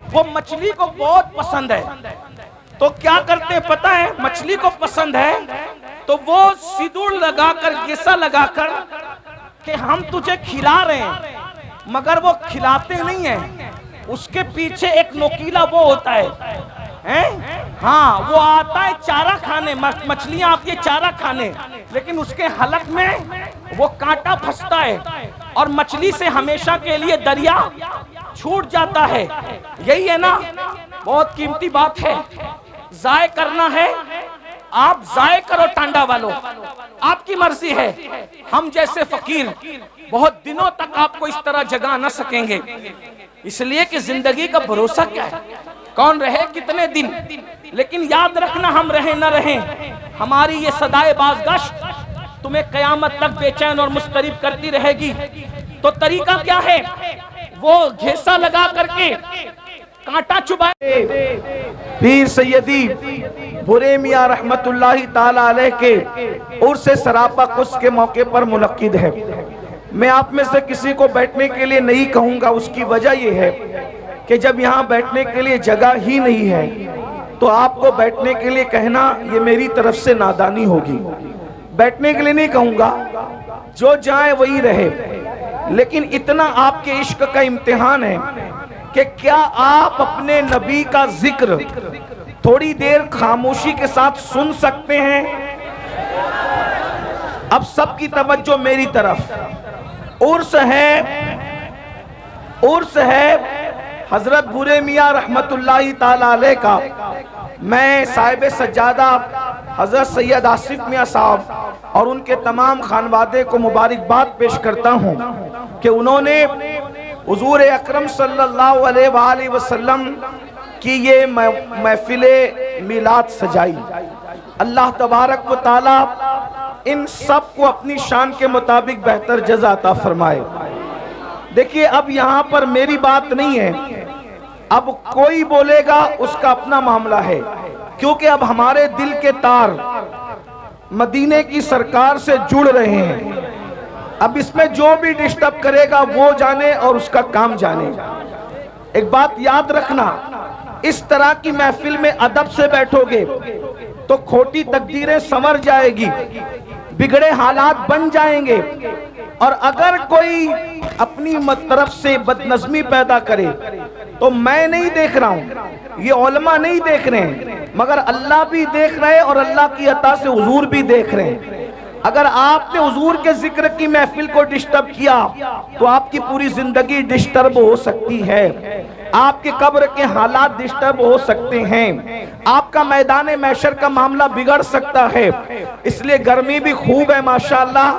वो मछली को बहुत पसंद है। तो क्या करते हैं पता है, मछली को पसंद है तो वो सिंदूर लगाकर, गेसा लगाकर कि हम तुझे खिला रहे हैं, मगर वो खिलाते नहीं है। उसके पीछे एक नोकीला वो होता है, हाँ, वो आता है चारा खाने, मछलियां आती है चारा खाने, लेकिन उसके हलक में वो कांटा फंसता है और मछली से हमेशा के लिए दरिया छूट जाता है। यही है ना, बहुत कीमती बात है। जाय करना है, आप जाय करो टांडा वालों, आपकी मर्जी है। हम जैसे फकीर बहुत दिनों तक आपको इस तरह जगा न सकेंगे, इसलिए कि जिंदगी का भरोसा क्या है, कौन रहे कितने दिन। लेकिन याद रखना, हम रहे न रहे, हमारी ये सदाए बाज़गश्त तुम्हें कयामत तक बेचैन और मुस्तरिब करती रहेगी। तो तरीका क्या है, वो घेसा लगा करके कांटा चुभाए। पीर सैयदी बुरे मियां रहमतुल्लाहि ताला अलैह के उर्स सरापा कुछ के मौके पर मुनक्किद है। मैं आप में से किसी को बैठने के लिए नहीं कहूँगा, उसकी वजह यह है कि जब यहाँ बैठने के लिए जगह ही नहीं है तो आपको बैठने के लिए कहना ये मेरी तरफ से नादानी होगी। बैठने के लिए नहीं कहूँगा, जो जाए वही रहे, लेकिन इतना आपके इश्क का इम्तिहान है कि क्या आप अपने नबी का जिक्र थोड़ी देर खामोशी के साथ सुन सकते हैं। अब सबकी तवज्जो मेरी तरफ। उर्स है हजरत बुरे मियां रहमतुल्लाहि ताला अलैह का। मैं साहिब सज्जादा हजरत सैयद आसिफ मियां साहब और उनके तमाम खानवादे को मुबारकबाद पेश करता हूँ कि उन्होंने हुजूर अकरम सल्लल्लाहु अलैहि वसल्लम की ये महफिले मिलाद सजाई। अल्लाह तबारक व तआला इन सब को अपनी शान के मुताबिक बेहतर जज़ा अता फरमाए। देखिए, अब यहाँ पर मेरी बात नहीं है, अब कोई बोलेगा उसका अपना मामला है, क्योंकि अब हमारे दिल के तार मदीने की सरकार से जुड़ रहे हैं। अब इसमें जो भी डिस्टर्ब करेगा वो जाने और उसका काम जाने। एक बात याद रखना, इस तरह की महफिल में अदब से बैठोगे तो खोटी तकदीरें संवर जाएगी, बिगड़े हालात बन जाएंगे। और अगर कोई अपनी तरफ से बदनज़मी पैदा करे तो मैं नहीं देख रहा हूँ, ये उलमा नहीं देख रहे हैं, मगर अल्लाह भी देख रहे हैं और अल्लाह की अता से हुजूर भी देख रहे हैं। अगर आपने हुजूर के जिक्र की महफिल को डिस्टर्ब किया तो आपकी पूरी जिंदगी डिस्टर्ब हो सकती है, आपके कब्र के हालात डिस्टर्ब हो सकते हैं, आपका मैदान महशर का मामला बिगड़ सकता है। इसलिए गर्मी भी खूब है माशाअल्लाह,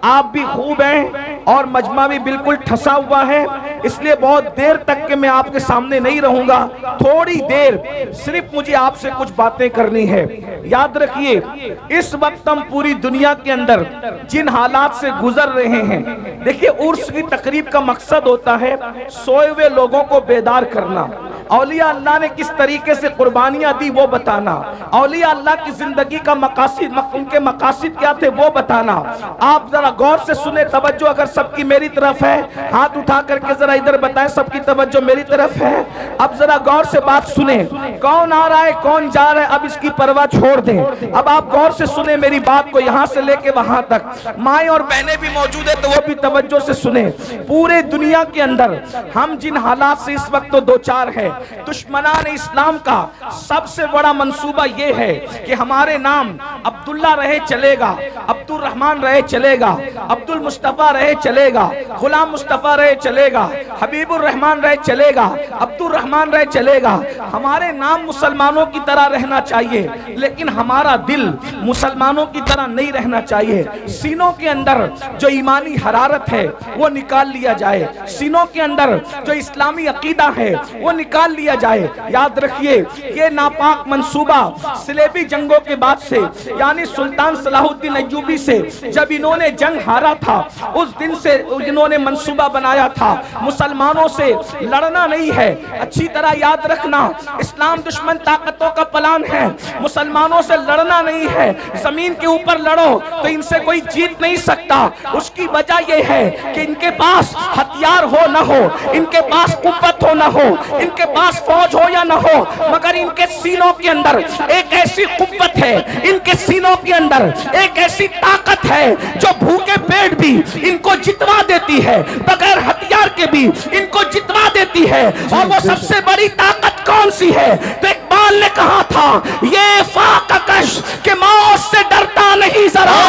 आप भी खूब हैं और मजमा भी बिल्कुल ठसा हुआ है, इसलिए बहुत देर तक के मैं आपके सामने नहीं रहूंगा। थोड़ी देर सिर्फ मुझे आपसे कुछ बातें करनी है। याद रखिए, इस वक्त हम पूरी दुनिया के अंदर जिन हालात से गुजर रहे हैं, देखिए उर्स की तकरीब का मकसद होता है सोए हुए लोगों को बेदार करना, औलिया अल्लाह ने किस तरीके से कुर्बानियां दी वो बताना, औलिया अल्लाह की जिंदगी का मकासिद, उनके मकासिद क्या थे वो बताना। आप जरा गौर से सुने, तवज्जो अगर सबकी मेरी तरफ है, हाथ उठा करके जरा इधर बताएं सबकी तवज्जो मेरी तरफ है। अब जरा गौर से बात सुने, कौन आ रहा है कौन जा रहा है अब इसकी परवाह छोड़ दें। अब आप गौर से सुने मेरी बात को, यहाँ से लेके वहां तक। माएँ और बहनें भी मौजूद है तो वो भी तवज्जो से सुने। पूरे दुनिया के अंदर हम जिन हालात से इस वक्त तो दो चार है, दुश्मनान इस्लाम का सबसे बड़ा मंसूबा ये है कि हमारे नाम अब्दुल्ला रहे चलेगा, अब्दुल रहमान रहे चलेगा, अब्दुल मुस्तफा रहे चलेगा, गुलाम मुस्तफा रहे चलेगा, हबीबुर रहमान रहे चलेगा, अब्दुल रहमान रहे चलेगा। हमारे नाम मुसलमानों की तरह रहना चाहिए, लेकिन हमारा दिल मुसलमानों की तरह नहीं रहना चाहिए। सीनों के अंदर जो ईमानी हरारत है वो निकाल लिया जाए, सीनों के अंदर जो इस्लामी अकीदा है वो निकाल लिया जाए। याद रखिए, ये नापाक मंसूबा सिलेबी जंगों के बाद से, यानी सुल्तान सलाहुद्दीन अय्यूबी से जब इन्होंने जंग हारा था, उस दिन से इन्होंने मंसूबा बनाया था मुसलमानों से लड़ना नहीं है। अच्छी तरह याद रखना, इस्लाम दुश्मन ताकतों का प्लान है, मुसलमानों से लड़ना नहीं है। जमीन के ऊपर लड़ो तो इनसे कोई जीत नहीं सकता। उसकी वजह यह है कि इनके पास हथियार हो ना हो, इनके पास कुव्वत हो ना हो, इनके पास फौज हो या ना हो, मगर इनके सीनों के अंदर एक ऐसी कुव्वत है, इनके सीनों के अंदर एक ऐसी ताकत है जो भूखे पेट भी इनको जितवा देती है, बगैर हथियार के भी इनको जितवा देती है। और वो सबसे बड़ी ताकत कौन सी है? तो इकबाल ने कहा था, ये फाककश के मौत से डरता नहीं जरा,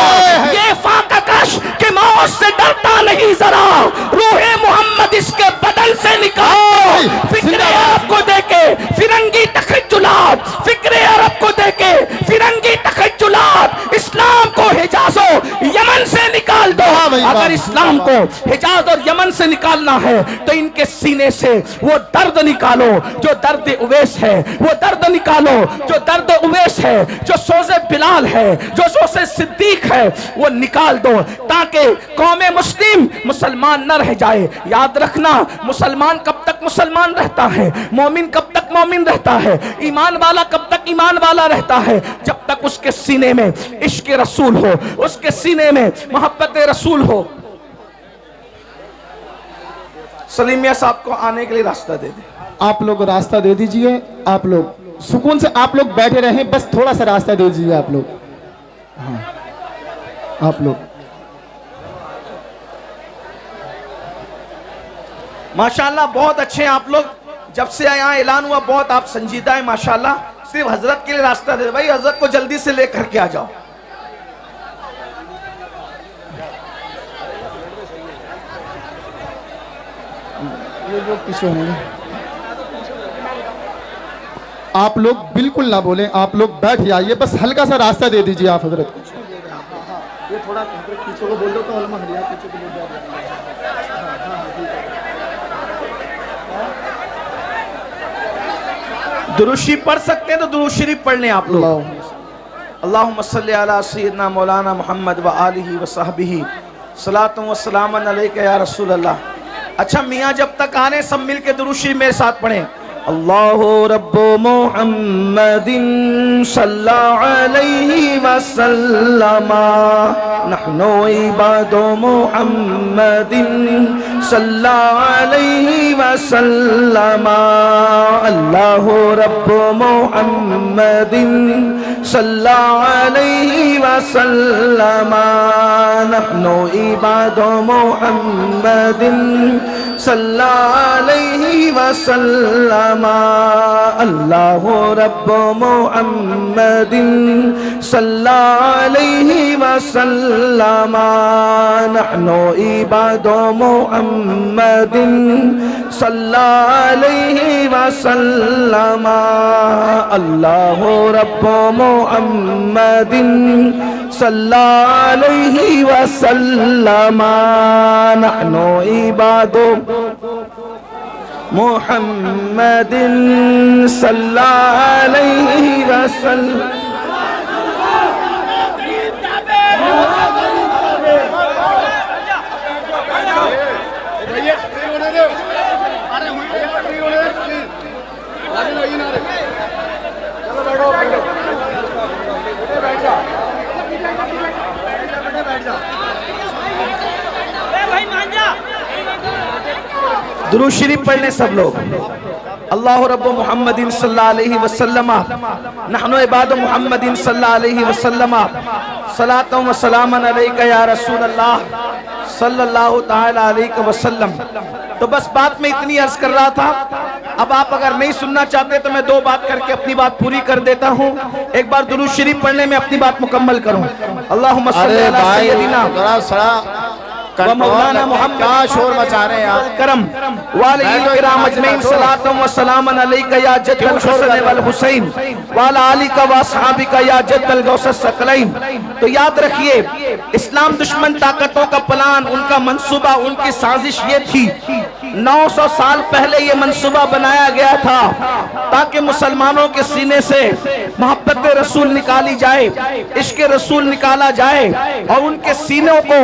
ये फाककश के मौत से डरता नहीं जरा, रूहे मोहम्मद इसके बदन से निकाल। फिक्रे अरब को देके फिरंगी तखज्जुलात, फिक्रे अरब को देके फिरंगी तखज्जुलात, इस्लाम को हिजाज़ो यमन से निकाल दो। अगर इस्लाम को हिजाज और यमन से निकालना है तो इनके सीने से वो दर्द निकालो जो दर्द उवैस है, वो दर्द निकालो जो दर्द उवैस है, जो सोज़े बिलाल है, जो सोज़े सिद्दीक है, वो निकाल दो, ताकि कौमे मुस्लिम मुसलमान न रह जाए। याद रखना, मुसलमान कब तक मुसलमान रहता है, मोमिन कब तक मोमिन रहता है, ईमान वाला कब तक ईमान वाला रहता है, जब तक उसके सीने में इश्क रसूल हो, उसके सीने में मोहब्बत रसूल हो। सलीम मियां साहब को आने के लिए रास्ता दे दे। आप लोग रास्ता दे दीजिए, आप लोग सुकून से आप लोग बैठे रहें, बस थोड़ा सा रास्ता दे दीजिए आप लोग। हाँ, आप लोग माशाल्लाह बहुत अच्छे हैं आप लोग, जब से यहाँ ऐलान हुआ बहुत आप संजीदा है माशाल्लाह। सिर्फ हजरत के लिए रास्ता दे भाई, हजरत को जल्दी से लेकर के आ जाओ। ये लोग पीछे होंगे, आप लोग बिल्कुल ना बोलें, आप लोग बैठ जाइए, बस हल्का सा रास्ता दे दीजिए आप हजरत को। ये थोड़ा पीछे को बोल दो तो अलमा हरिया पीछे को बोल दो। दुरूद शरीफ पढ़ सकते हैं तो दुरूद शरीफ पढ़ लें आप लोग। अल्लाहुम्मा सल्ली अला सय्यिदना मौलाना मुहम्मद व आलिहि व सहबिही सलातु व सलामन अलैका या रसूल अल्लाह। अच्छा मियाँ जब तक आ रहे सब मिल के दुरूद शरीफ मेरे साथ पढ़ें। अल्लाहु रब्बु मुहम्मदिन सल्लल्लाहु अलैहि वसल्लमा, नहनु इबादु मुहम्मदिन सल्लल्लाहु अलैहि वसल्लमा, अल्लाहु रब्बु मुहम्मदिन सल्लल्लाहु अलैहि वसल्लमा, नहनु इबादु मुहम्मदिन सल्लल्लाहु अलैहि वसल्लमा, अल्लाहु रब्बु मुहम्मदिन सल्लल्लाहु अलैहि वसल्लमा, नहनु इबादु मुहम्मदिन सल्लल्लाहु अलैहि वसल्लमा, अल्लाहु रब्बु मुहम्मदिन सल्लल्लाहु अलैहि वसल्लमा, नहनु इबादु मुहम्मदिन सल्लल्लाहु अलैहि वसल्लम। दुरूद शरीफ पढ़ लें सब लोग। अल्लाहु रब्बु मुहम्मदिन सल्लल्लाहु अलैहि वसल्लम, नहनु इबादु मुहम्मदिन सल्लल्लाहु अलैहि वसल्लम, सलातु व सलामन अलैका या रसूल अल्लाह सल्लल्लाहु तआला अलैहि वसल्लम। तो बस बात में इतनी अर्ज कर रहा था। अब आप अगर नहीं सुनना चाहते तो मैं दो बात करके अपनी बात पूरी कर देता हूँ। एक बार दुरूद शरीफ पढ़ने में अपनी बात मुकम्मल करूँ। अल्लाहुम्मा सल्ली अला सय्यदिना व मौलाना मोहम्मद, क्या शोर मचा रहे हैं आप, करम वालिल किराम अजमईन, सलातु व सलामन अलैका या जद्दल हसन वल हुसैन वाला आलिका व असहाबिका या जद्दल गौसस सकलैन। तो याद रखिए, इस्लाम दुश्मन ताकतों का प्लान, उनका मंसूबा, उनकी साजिश ये थी, 900 साल पहले ये मंसूबा बनाया गया था ताकि मुसलमानों के सीने से मोहब्बत रसूल निकाली जाए, इश्क रसूल निकाला जाए और उनके सीनों को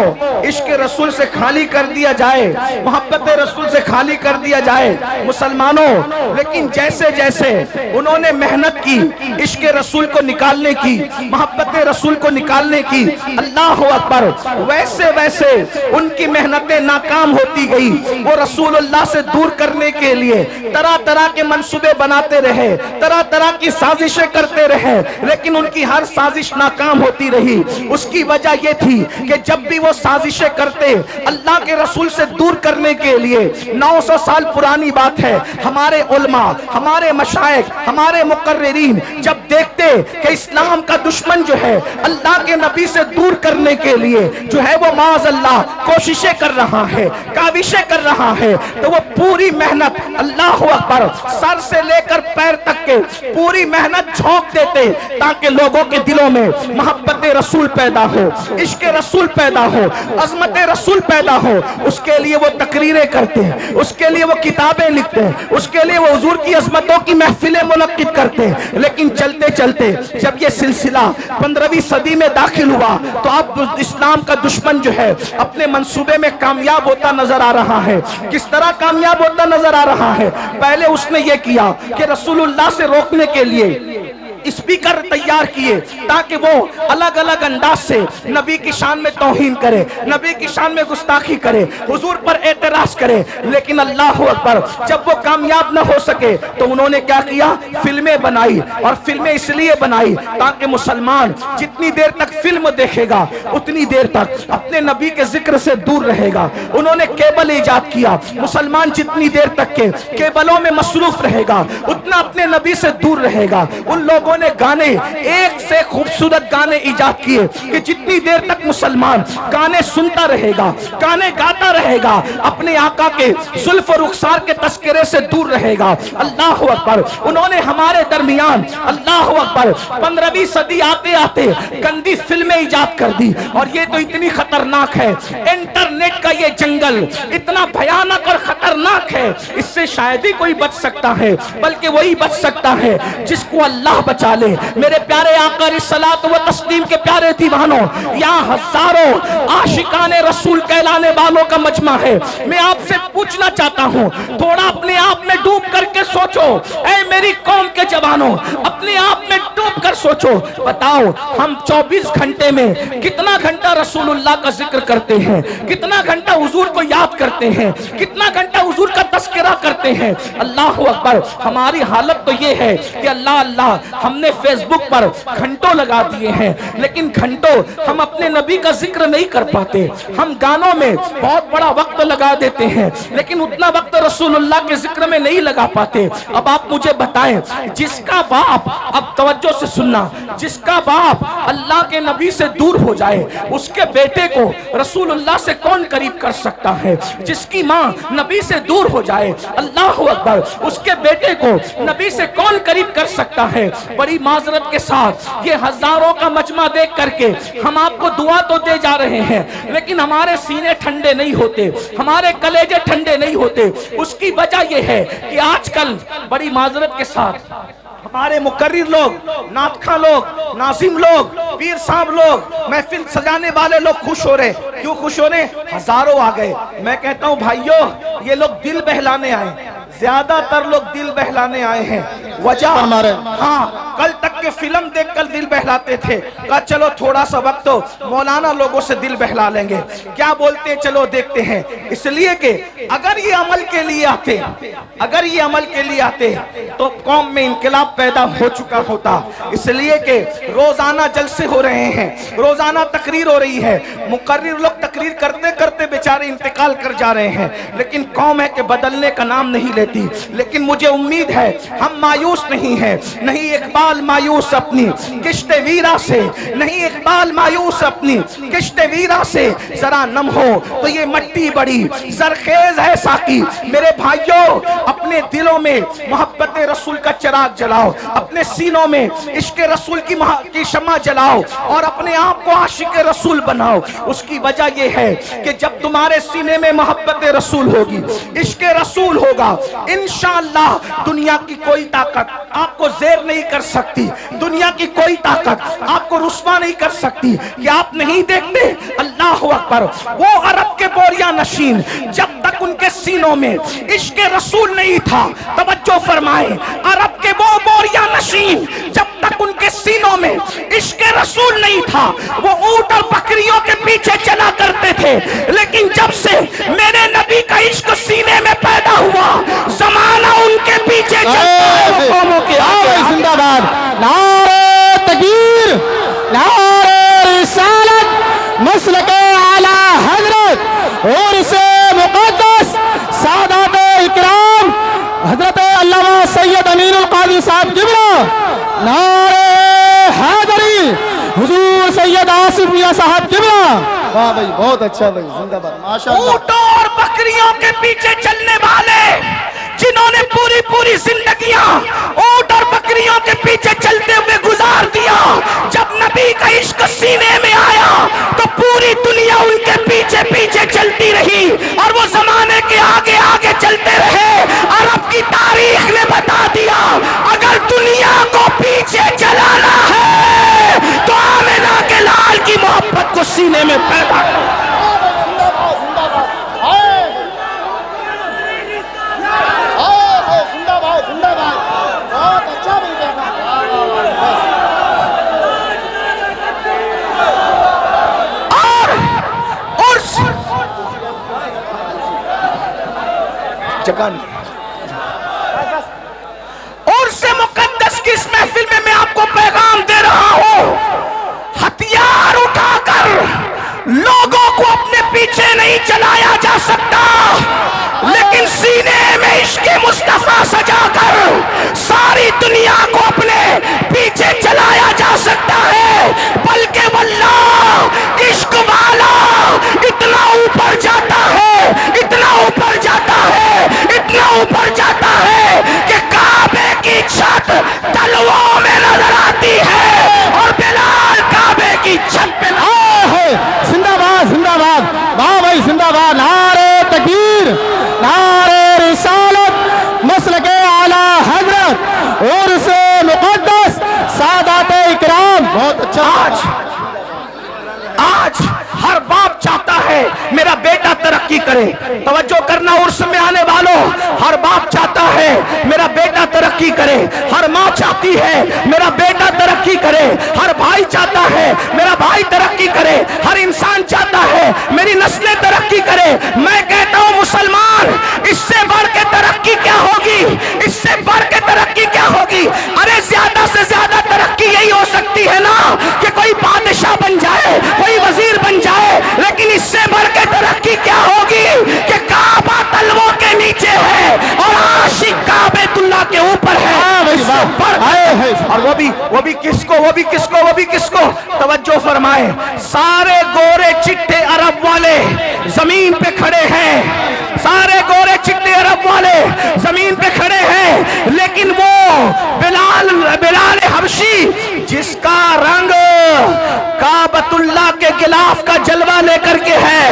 इश्क रसूल से खाली कर दिया जाए, मोहब्बत रसूल से खाली कर दिया जाए मुसलमानों। लेकिन जैसे जैसे उन्होंने मेहनत की इश्क रसूल को निकालने की, मोहब्बत रसूल को निकालने की, अल्लाह अकबर, वैसे वैसे उनकी मेहनतें नाकाम होती गई। वो रसूल रसूलुल्लाह से दूर करने के लिए तरह तरह के मंसूबे बनाते रहे, तरह तरह की साजिशें करते रहे, लेकिन उनकी हर साजिश नाकाम होती रही। उसकी वजह यह थी कि जब भी वो साजिशें करते अल्लाह के रसूल से दूर करने के लिए, 900 साल पुरानी बात है, हमारे उलमा, हमारे मशाइख, हमारे मुकर्रिरीन जब देखते कि इस्लाम का दुश्मन जो है अल्लाह के नबी से दूर करने के लिए जो है वो माज़ अल्लाह कोशिशें कर रहा है, काविशें कर रहा है, तो वो पूरी मेहनत, अल्लाह अकबर, सर से लेकर पैर तक के पूरी मेहनत झोंक देते ताकि लोगों के दिलों में मोहब्बत रसूल पैदा हो, इश्क रसूल पैदा हो, अजमत रसूल पैदा हो। उसके लिए वो तकरीरें करते हैं, उसके लिए वो किताबें लिखते हैं, उसके लिए वो हुजूर की अजमतों की महफिलें मुनक्किद करते हैं। लेकिन चलते चलते जब ये सिलसिला 15वीं सदी में दाखिल हुआ तो अब इस्लाम का दुश्मन जो है अपने मंसूबे में कामयाब होता नजर आ रहा है। किस तरह कामयाब होता नजर आ रहा है? पहले उसने ये किया कि रसूलुल्लाह से रोकने के लिए स्पीकर तैयार किए ताकि वो अलग अलग अंदाज से नबी की शान में तौहीन करे, नबी की शान में गुस्ताखी करे, हुजूर पर एतराज करे। लेकिन अल्लाह अकबर, जब वो कामयाब न हो सके तो उन्होंने क्या किया? फिल्में बनाई, और फिल्में इसलिए बनाई ताकि मुसलमान जितनी देर तक फिल्म देखेगा उतनी देर तक अपने नबी के जिक्र से दूर रहेगा। उन्होंने केबल इजाद किया, मुसलमान जितनी देर तक के केबलों में मसरूफ रहेगा उतना अपने नबी से दूर रहेगा। उन लोगों ने गाने, एक से खूबसूरत गाने इजाद किए कि जितनी देर तक मुसलमान गाने सुनता रहेगा, गाने गाता रहेगा, अपने आका के जुल्फ और रुखसार के तस्करे से दूर रहेगा। अल्लाह अकबर। उन्होंने हमारे दरमियान, अल्लाह अकबर, 15वीं सदी आते आते गंदी फिल्में इजाद कर दी। और ये तो इतनी खतरनाक है, इंटरनेट का ये जंगल इतना भयानक और खतरनाक है, इससे शायद ही कोई बच सकता है, बल्कि वही बच सकता है जिसको अल्लाह बचा ले। मेरे प्यारे आका रिसलात व तस्लीम के प्यारे दीवानों, यहाँ हजारों आशिकाने रसूल कहलाने वालों का मजमा है। मैं आपसे पूछना चाहता हूँ, थोड़ा अपने आप में डूब करके सोचो, ऐ मेरी कौम के जवानों, अपने आप में डूब कर सोचो। बताओ, हम 24 घंटे में कितना घंटा रसूलुल्लाह का जिक्र करते हैं, कितना घंटा हुजूर को याद करते हैं, कितना घंटा हुजूर का तस्करा करते हैं। अल्लाह अकबर। हमारी हालत तो ये है कि अल्लाह अल्लाह हमने फेसबुक पर घंटों लगा दिए हैं, लेकिन घंटों हम अपने नबी का जिक्र नहीं कर पाते। हम गानों में बहुत बड़ा वक्त लगा देते हैं, लेकिन उतना वक्त रसूलुल्लाह के जिक्र में नहीं लगा पाते। अब आप मुझे बताएं, जिसका बाप, अब तवज्जो से सुनना, जिसका बाप अल्लाह के नबी से दूर हो जाए उसके बेटे को रसूलुल्लाह से कौन करीब कर सकता है? जिसकी माँ नबी से दूर हो जाए, अल्लाह अकबर, उसके बेटे को नबी से कौन करीब कर सकता है? बड़ी माजरत के साथ ये हजारों का मजमा देख करके हम आपको दुआ तो दे जा रहे हैं, लेकिन हमारे सीने ठंडे नहीं होते, हमारे कलेजे ठंडे नहीं होते। उसकी वजह यह है कि आजकल बड़ी माजरत के साथ हमारे मुकर्रिर लोग, नातखा लोग, नाजिम लोग, पीर साहब लोग, महफिल सजाने वाले लोग खुश हो रहे। क्यों खुश हो रहे? हजारों आ गए। मैं कहता हूं भाइयों, ये लोग दिल बहलाने आए, ज्यादातर लोग दिल बहलाने आए हैं। वजह हमारे, हाँ, कल तक के फिल्म देखकर दिल बहलाते थे, कहा चलो थोड़ा सा वक्त तो मौलाना लोगों से दिल बहला लेंगे, क्या बोलते हैं चलो देखते हैं। इसलिए कि अगर ये अमल के लिए आते, अगर ये अमल के लिए आते तो कौम में इनकलाब पैदा हो चुका होता। इसलिए कि रोजाना जलसे हो रहे हैं, रोजाना तकरीर हो रही है, मुकर्रिर लोग तकरीर करते करते बेचारे इंतकाल कर जा रहे हैं, लेकिन कौम है कि बदलने का नाम नहीं लेती। लेकिन मुझे उम्मीद है हम मायूस नहीं है, नहीं इकबाल मायूस अपनी किश्ते वीरा से, नहीं इकबाल मायूस अपनी किश्ते वीरा से, जरा नम हो तो ये मट्टी बड़ी जरखेज है साकी। मेरे भाइयों, अपने दिलों में मोहब्बत रसूल का चिराग जलाओ, अपने सीनों में इश्क रसूल की शम्मा जलाओ और अपने आप को आशिक रसूल बनाओ। उसकी वजह यह है कि जब तुम्हारे सीने में मोहब्बत रसूल होगी, इश्क रसूल होगा, इंशाअल्लाह दुनिया की कोई ताकत आपको जेर नहीं कर सकती, दुनिया की कोई ताकत आपको रुस्वा नहीं कर सकती। कि आप नहीं देखते, अल्लाह अकबर, वो अरब के बोरिया नशीन जब तक उनके सीनों में इश्क रसूल नहीं था, तवज्जो फरमाए, अरब के वो बोरिया नशीन जब तक उनके सीनों में इश्क रसूल नहीं था, वो ऊंट और बकरियों के पीछे चला करते थे। लेकिन जब से मेरे नबी का इश्क सीने में जिंदाबाद, नारे तकबीर, नारे रिसालत, मसलके आला हजरत और से मुक़द्दस सादात इकराम हजरत अल्लामा सैयद अमीनुल कादी साहब किबला, नारे हैदरी हुजूर सैयद आसिफ मियां साहब किबला। वाह भाई, बहुत अच्छा भाई, जिंदाबाद, माशाअल्लाह। ऊंटों और बकरियों के पीछे चलने वाले जिन्होंने पूरी पूरी जिंदगियां ऊंट और बकरियों के पीछे चलते हुए गुजार दिया, जब नबी का इश्क सीने में आया तो पूरी दुनिया उनके पीछे पीछे चलती रही और वो जमाने के आगे आगे चलते रहे। अरब की तारीख ने बता दिया, अगर दुनिया को पीछे चलाना है तो आमिना के लाल की मोहब्बत को सीने में पैदा करो। और से मुकद्दस की इस महफिल में मैं आपको पैगाम दे रहा हूं, हथियार उठाकर लोगों को अपने पीछे नहीं चलाया जा सकता, लेकिन सीने में इश्क़े मुस्तफा सजाकर सारी दुनिया को अपने पीछे चलाया जा सकता है। बल्कि वल्लाह इश्क वाला इतना ऊपर जाता है, इतना ऊपर जाता है, इतना ऊपर जाता है कि काबे की छत तलवों में नजर आती है और बिलाल काबे की छत पे है। जिंदाबाद, जिंदाबाद, वाह भाई, जिंदाबाद, नारे तकबीर, नारे रिसालत, मसलके आला हजरत और से मुक़द्दस सादात इकराम। बहुत अच्छा। आज हर बाप चाहता है मेरा बेटा तरक्की करे। तवज्जो करना उर्स में आने वालों, हर बाप चाहता है मेरा बेटा तरक्की करे, हर माँ चाहती है मेरा बेटा तरक्की करे, हर भाई चाहता है मेरा भाई तरक्की करे, हर इंसान चाहता है मेरी नस्लें तरक्की करे। मैं कहता हूँ मुसलमान, इससे बढ़ के तरक्की क्या होगी, इससे बढ़ के तरक्की क्या होगी? अरे ज्यादा से ज्यादा तरक्की यही हो सकती है ना कि कोई बादशाह बन जाए, कोई वजीर बन जाए, लेकिन इससे बढ़ के तरक्की क्या होगी कि काबा तलवों के नीचे है और आशिक काबेतुल्लाह के ऊपर है। और वो भी किसको तवज्जो फरमाए, सारे गोरे चिट्टे अरब वाले जमीन पे खड़े हैं, सारे गोरे चिट्टे अरब वाले जमीन पे खड़े हैं, लेकिन वो बिलाल हबशी जिसका रंग काबतुल्लाह के गिलाफ का जलवा लेकर के है,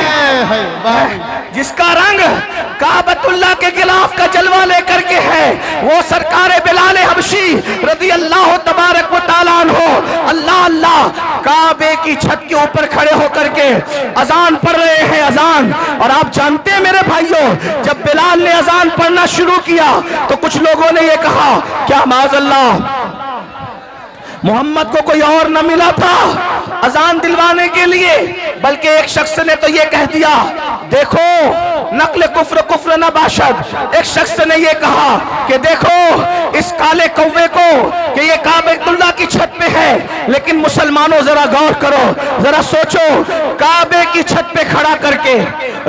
जिसका रंग काबतुल्लाह के गिलाफ का जलवा लेकर के है, वो सरकार बिलाल हबशी रज़ी अल्लाह तबारक व तआला अन्हु अल्लाह अल्लाह काबे की छत के ऊपर खड़े होकर के अजान पढ़ रहे हैं, अजान। और आप जानते हैं मेरे भाइयों, जब बिलाल ने अजान पढ़ना शुरू किया तो कुछ लोगों ने ये कहा, क्या माज़अल्लाह मोहम्मद को कोई और न मिला था अजान दिलवाने के लिए? बल्कि एक शख्स ने तो ये कह दिया, देखो नकल कुफ्र कुफ्र न बाशद। एक शख्स ने ये कहा कि देखो इस काले कौवे को कि ये काबेतुल्लाह की छत पे है, लेकिन मुसलमानों जरा गौर करो, जरा सोचो, काबे की छत पे खड़ा करके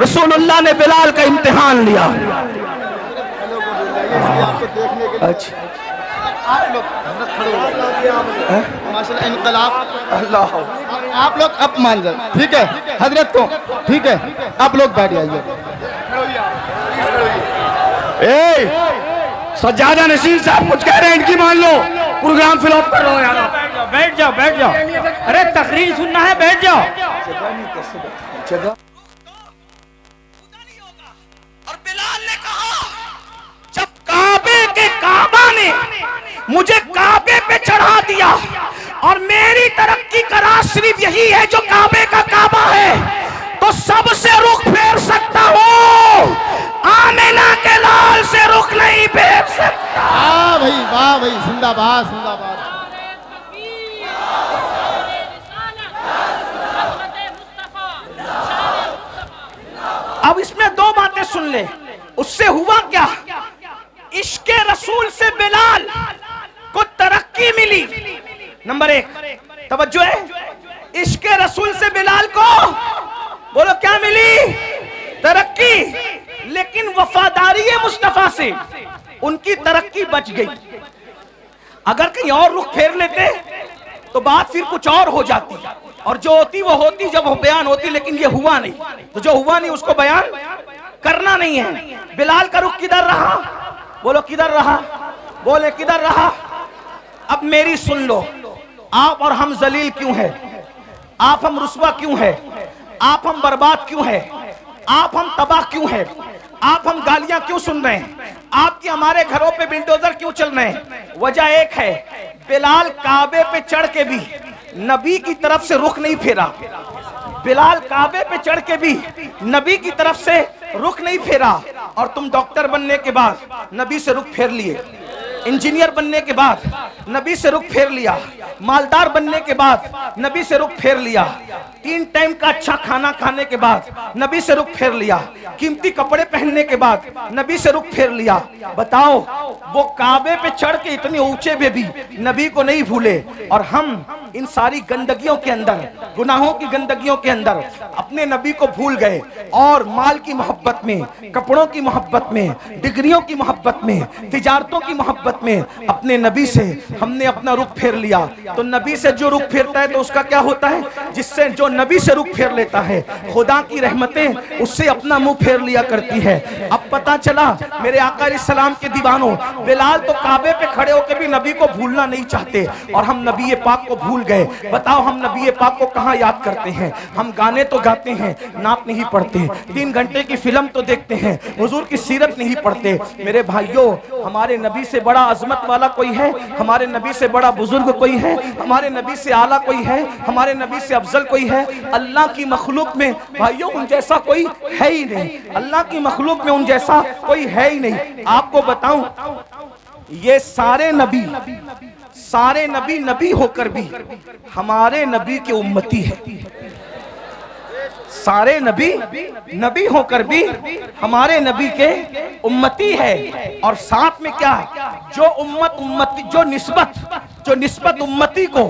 रसूलुल्लाह ने बिलाल का इम्तिहान लिया। अच्छा, आप लोग माशाल्लाह इनकलाब, अल्लाह, आप लोग अब मान जाए, ठीक है हजरत को, ठीक है आप लोग बैठ जाइए। सज्जादा नसीर साहब कुछ कह रहे हैं, इनकी मान लो, प्रोग्राम फिल ऑफ कर रहा हूं यार। बैठ जाओ, बैठ जाओ, अरे तकरीर सुनना है, बैठ जाओ। और बिलाल ने कहा, जब काबे के काबा ने मुझे काबे पे चढ़ा दिया और मेरी तरक्की का राज सिर्फ यही है जो काबे का काबा है, तो सबसे रुख फेर सकता हूँ, आमिना के लाल से रुख नहीं फेर सकता। वाह भाई, जिंदाबाद, जिंदाबाद। अब इसमें दो बातें सुन ले। उससे हुआ क्या, इश्के रसूल से बिलाल को तरक्की नंबर 1 तवज्जो है, इश्क रसूल से बिलाल को बोलो क्या मिली? तरक्की। लेकिन वफादारी मुस्तफा से उनकी तरक्की बच गई। अगर कहीं और रुख फेर लेते तो बात फिर कुछ और हो जाती, और जो होती वो होती जब वो बयान होती, लेकिन ये हुआ नहीं। तो जो हुआ नहीं उसको बयान करना नहीं है। बिलाल का रुख किधर रहा? बोलो किधर रहा? बोले किधर रहा? अब मेरी सुन लो, आप और हम जलील क्यों है? आप हम रुस्वा क्यों है? आप हम बर्बाद क्यों है? आप हम तबाह क्यों है? आप हम गालियां क्यों सुन रहे हैं? आपके हमारे घरों पे बिल्डोजर क्यों चल रहे हैं? वजह एक है, बिलाल काबे पे चढ़ के भी नबी की तरफ से रुख नहीं फेरा। बिलाल काबे पे चढ़ के भी नबी की तरफ से रुख नहीं फेरा। और तुम डॉक्टर बनने के बाद नबी से रुख फेर लिए, इंजीनियर बनने के बाद नबी से रुख फेर लिया, मालदार बनने के बाद नबी से रुख फेर लिया, 3 टाइम का अच्छा खाना खाने के बाद नबी से रुख फेर लिया, कीमती कपड़े पहनने के बाद नबी से रुख फेर लिया। बताओ, वो काबे पे चढ़ के इतने ऊंचे पे भी नबी को नहीं भूले, और हम इन सारी गंदगियों के अंदर, गुनाहों की गंदगियों के अंदर अपने नबी को भूल गए, और माल की मोहब्बत में, कपड़ों की मोहब्बत में, डिग्रियों की मोहब्बत में, तिजारतों की मोहब्बत में अपने नबी से हमने अपना रुख फेर लिया। तो नबी से जो रुख फेरता है तो उसका क्या होता है? जिससे जो नबी से रुख फेर लेता है, खुदा की रहमतें उससे अपना मुंह फेर लिया करती है। अब पता चला मेरे आका अलैहिस्सलाम के दीवानों, बिलाल तो काबे पे खड़े होकर भी नबी को भूलना नहीं चाहते, और हम नबी पाक को भूल गए। बताओ, हम नबी पाक को कहां याद करते हैं? हम गाने तो गाते हैं, नात नहीं पढ़ते। 3 घंटे की फिल्म तो देखते हैं, हुजूर की सीरत नहीं पढ़ते। मेरे भाइयों, हमारे नबी से बड़ा अजमत वाला कोई है? हमारे नबी से बड़ा बुजुर्ग कोई है? हमारे नबी से आला कोई है? हमारे नबी से अफजल कोई है? अल्लाह की मखलूक में भाइयों उन जैसा कोई है ही नहीं। अल्लाह की मखलूक में उन जैसा कोई है ही नहीं। आपको बताऊं, ये सारे नबी नबी होकर भी हमारे नबी के उम्मती है। सारे नबी होकर भी हमारे नबी के उम्मती है। और साथ में क्या, जो निस्बत उम्मती को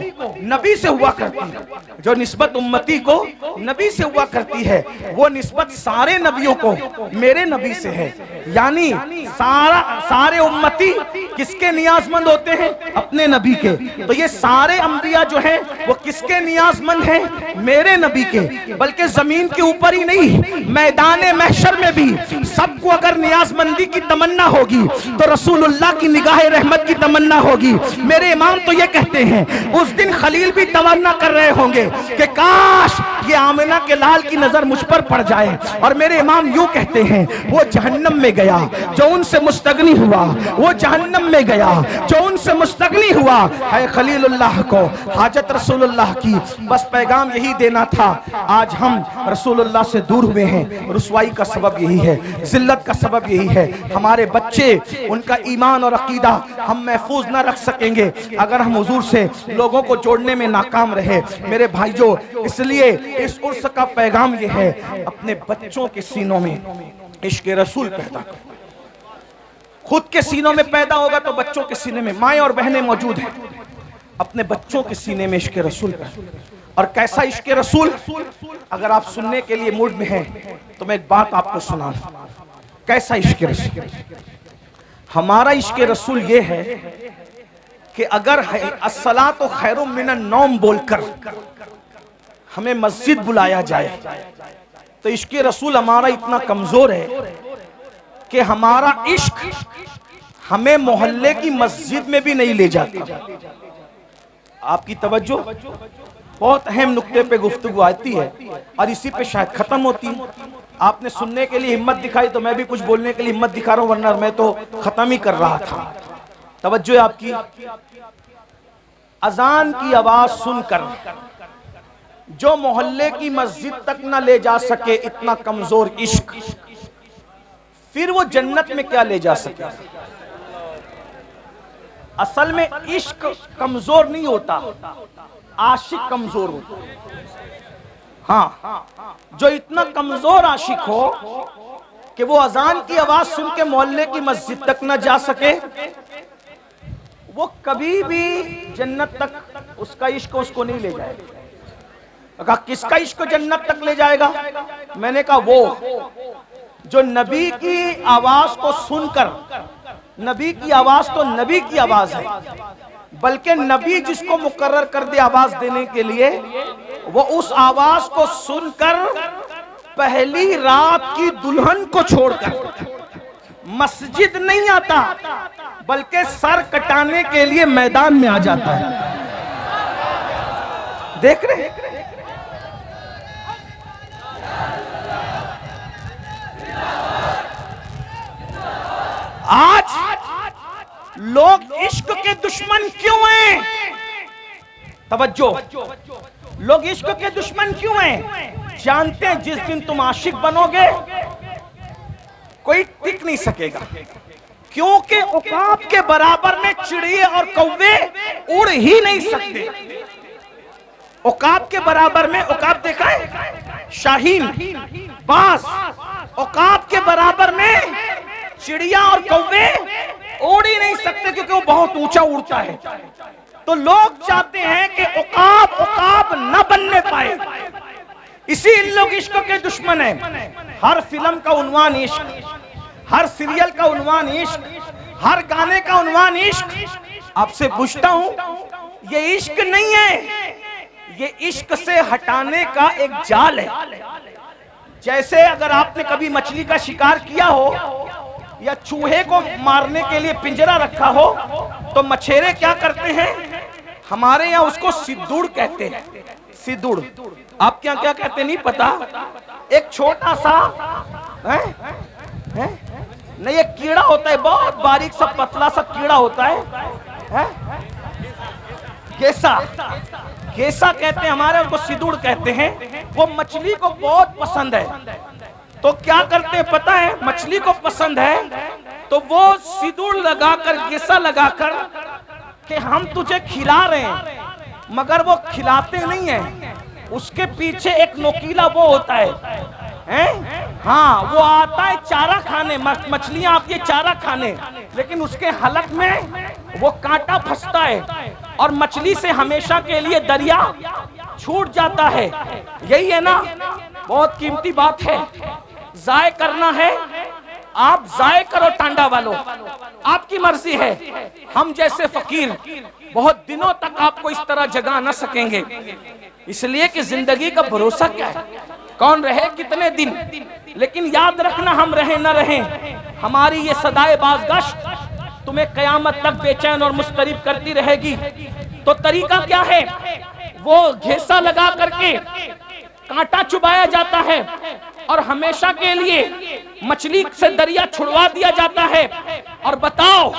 नबी से हुआ करती है, जो निस्बत उम्मती को नबी से हुआ करती है, वो निस्बत सारे नबियों को मेरे नबी से है। यानी सारे उम्मती किसके नियाजमंद होते हैं? अपने नबी के। तो ये सारे अंबिया जो हैं वो किसके नियाजमंद हैं? मेरे नबी के। बल्कि जमीन के ऊपर ही नहीं, मैदान महशर में भी सबको अगर नियाजमंदी की तमन्ना होगी तो रसूलुल्लाह की निगाह रहमत की तमन्ना होगी। मेरे इमाम तो ये कहते हैं, उस दिन खलील भी तमन्ना कर रहे होंगे कि काश ये आमिना के लाल की नजर मुझ पर पड़ जाए। और मेरे इमाम यूं कहते हैं, वो जहन्नम में गया जो उनसे मुस्तगनी हुआ, वो जहन्नम में गया जो उनसे मुस्तगनी हुआ है खलीलुल्लाह को हाजत रसूलुल्लाह की। बस पैगाम यही देना था। आज हम रसूलुल्लाह से दूर हुए हैं, रुसवाई का सबब यही है, जिल्लत का सबब यही है। हमारे बच्चे, उनका ईमान और अकीदा हम महफूज ना रख सकेंगे अगर हम हुजूर से लोगों को जोड़ने में नाकाम रहे। मेरे भाइयों, इसलिए इस उर्स का पैगाम यह है, अपने बच्चों के सीनों में इश्क रसूल पैदा करो। खुद के सीनों में पैदा होगा तो बच्चों के सीने में, माएँ और बहनें मौजूद हैं, अपने बच्चों के सीने में इश्क रसूल पैदा। और कैसा इश्क रसूल, अगर आप सुनने के लिए मूड में हैं तो मैं एक बात आपको सुना। कैसा इश्क रसूल? हमारा इश्क रसूल ये है कि अगर अस्सलातु खैरुम मिनन नौम बोलकर हमें मस्जिद बुलाया जाए तो इश्क रसूल हमारा इतना कमजोर है कि हमारा इश्क हमें मोहल्ले की मस्जिद में भी नहीं ले जाता। आपकी तवज्जो, बहुत अहम नुक्ते पे गुफ्तगू आती है और इसी पे शायद खत्म होती है। आपने सुनने के लिए हिम्मत दिखाई तो मैं भी कुछ बोलने के लिए हिम्मत दिखा रहा हूं, वरना मैं तो खत्म ही कर रहा था। तवज्जो है आपकी। अजान की आवाज सुनकर जो मोहल्ले की मस्जिद तक न ले जा सके, इतना कमजोर इश्क, फिर वो जन्नत में क्या ले जा सके? असल में इश्क कमजोर नहीं होता, आशिक कमजोर होता। हाँ, जो इतना कमजोर आशिक हो कि वो अजान की आवाज सुन के मोहल्ले की मस्जिद तक न जा सके, वो कभी भी जन्नत तक उसका इश्क उसको नहीं ले जाएगा। कहा किसका इश्क जन्नत तक ले जाएगा? मैंने कहा वो जो नबी की आवाज को सुनकर, नबी की आवाज तो नबी की आवाज है, बल्कि नबी जिसको मुकर्रर कर दे आवाज देने के लिए, वो उस आवाज को सुनकर पहली रात की दुल्हन को छोड़कर मस्जिद नहीं आता, बल्कि सर कटाने के लिए मैदान में आ जाता है। देख रहे आज लोग इश्क के दुश्मन क्यों हैं? तवज्जो, लोग इश्क के दुश्मन क्यों हैं? जानते हैं जिस दिन तुम आशिक बनोगे कोई टिक नहीं सकेगा, क्योंकि औकात के बराबर में चिड़िए और कौवे उड़ ही नहीं सकते। औकात के बराबर में, औकात देखा है शाहीन, बास, औकात के बराबर में चिड़िया और कौवे उड़ ही नहीं सकते, क्योंकि वो बहुत ऊंचा उड़ता है। तो लोग चाहते हैं कि औकात न बनने पाए, इसीलिए लोग इश्क के दुश्मन हैं। हर फिल्म का उन्वान इश्क, हर सीरियल का उन्वान इश्क, हर गाने का उन्वान इश्क। आपसे पूछता हूं, ये इश्क नहीं है, ये इश्क से हटाने का एक जाल है। जैसे अगर आपने कभी मछली का शिकार किया हो या चूहे को मारने के लिए पिंजरा रखा हो, तो मछेरे क्या करते हैं? हमारे यहाँ उसको सिद्दुड़ कहते हैं। सिद्दुड़ आपके यहाँ क्या कहते नहीं पता। एक छोटा सा नहीं, एक कीड़ा होता है, बहुत बारीक सा पतला सा कीड़ा होता है, गेसा, गेसा कहते हैं हमारे, उनको सिद्दुड़ कहते हैं। वो मछली को बहुत पसंद है, तो क्या करते हैं पता है? मछली को पसंद है तो वो सिंदूर लगाकर, गेसा लगाकर कि हम तुझे खिला रहे हैं, मगर वो खिलाते नहीं है। उसके पीछे एक नोकीला वो होता है, हाँ, वो आता है चारा खाने, मछलियां आती है चारा खाने, लेकिन उसके हलक में वो कांटा फंसता है और मछली से हमेशा के लिए दरिया छूट जाता है। यही है ना, बहुत कीमती बात है। जाय करना है, आप जाय करो टांडा वालों, आपकी मर्जी है। हम जैसे फकीर बहुत दिनों तक आपको इस तरह जगा न सकेंगे, इसलिए कि जिंदगी का भरोसा क्या है, कौन रहे कितने दिन। लेकिन याद रखना, हम रहे न रहे, हमारी ये सदाए बाज़गश्त तुम्हें कयामत तक बेचैन और मुस्तरिब करती रहेगी। तो तरीका क्या है? वो घेसा लगा करके कांटा चुबाया जाता है और हमेशा के लिए मछली से दरिया छुड़वा दिया जाता है। और बताओ,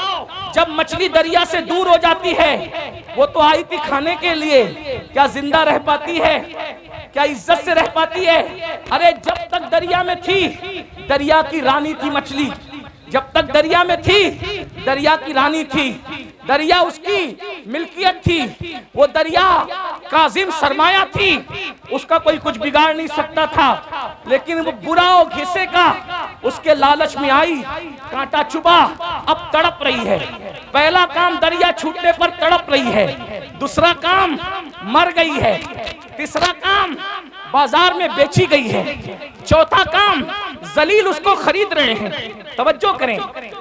जब मछली दरिया से दूर हो जाती है, वो तो आई थी खाने के लिए, क्या जिंदा रह पाती है? क्या इज्जत से रह पाती है? अरे जब तक दरिया में थी, दरिया की रानी थी मछली। जब तक दरिया में थी, दरिया की रानी थी, दरिया उसकी मिल्कियत थी, वो दरिया काजिम सरमाया थी, उसका कोई कुछ बिगाड़ नहीं सकता था। लेकिन वो बुरा और घिसे का उसके लालच में आई, कांटा चुबा, अब तड़प रही है। पहला काम दरिया छूटने पर तड़प रही है, दूसरा काम मर गई है, तीसरा काम बाजार में बेची गई है, चौथा काम जलील उसको खरीद रहे हैं। तवज्जो करें,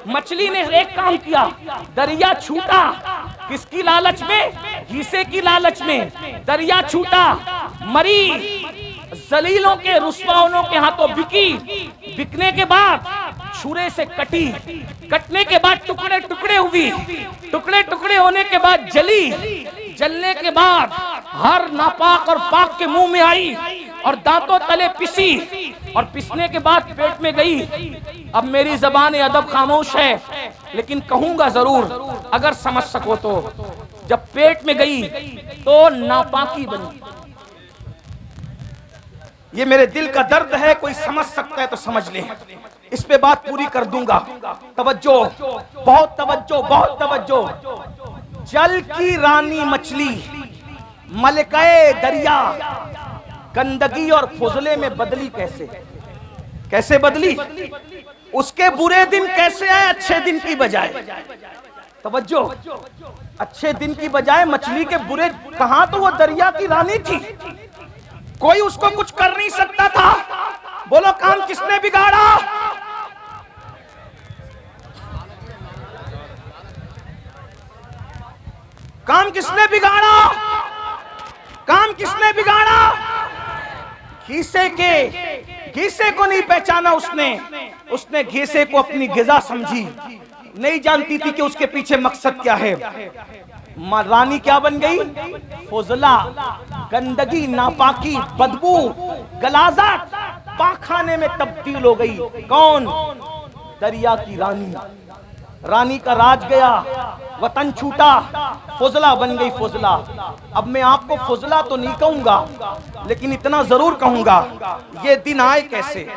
मछली ने एक काम किया, दरिया छूटा, किसकी लालच में? घीसे की लालच में। दरिया छूटा, मरी, जलीलों के रुस्वाओं के हाथों बिकी, बिकने के बाद छुरे से कटी, कटने के बाद टुकड़े टुकड़े हुई, टुकड़े टुकड़े होने के बाद जली, जलने के बाद हर नापाक और पाक के मुंह में आई और दांतों तले पिसी, और पिसने के बाद पेट में गई। अब मेरी ज़बान अदब खामोश है, लेकिन कहूंगा जरूर, अगर समझ सको तो। जब पेट में गई तो नापाकी बनी। ये मेरे दिल का दर्द है, कोई समझ सकता है तो समझ ले, इस पे बात पूरी कर दूंगा। तवज्जो, बहुत तवज्जो, बहुत तवज्जो। जल की रानी मछली, मलकाए दरिया, गंदगी और फुजले में बदली कैसे? कैसे बदली? उसके बुरे दिन कैसे आए अच्छे दिन की बजाय? तवज्जो, अच्छे दिन की बजाय मछली के बुरे, कहां तो वो दरिया की रानी थी, कोई उसको कुछ कर नहीं सकता था। बोलो काम किसने बिगाड़ा? काम किसने बिगाड़ा? काम किसने बिगाड़ा? घीसे को नहीं पहचाना उसने घीसे को अपनी गिजा समझी, नहीं जानती थी कि उसके पीछे मकसद क्या है। रानी क्या बन गई? फुजला, गंदगी, नापाकी, बदबू, गलाजत, पाखाने में तब्दील हो गई। कौन? दरिया की रानी। रानी का राज गया, वतन छूटा, फुजला बन गई फुजला। अब मैं आपको फुजला तो नहीं कहूंगा, लेकिन इतना जरूर कहूंगा, ये दिन आए कैसे?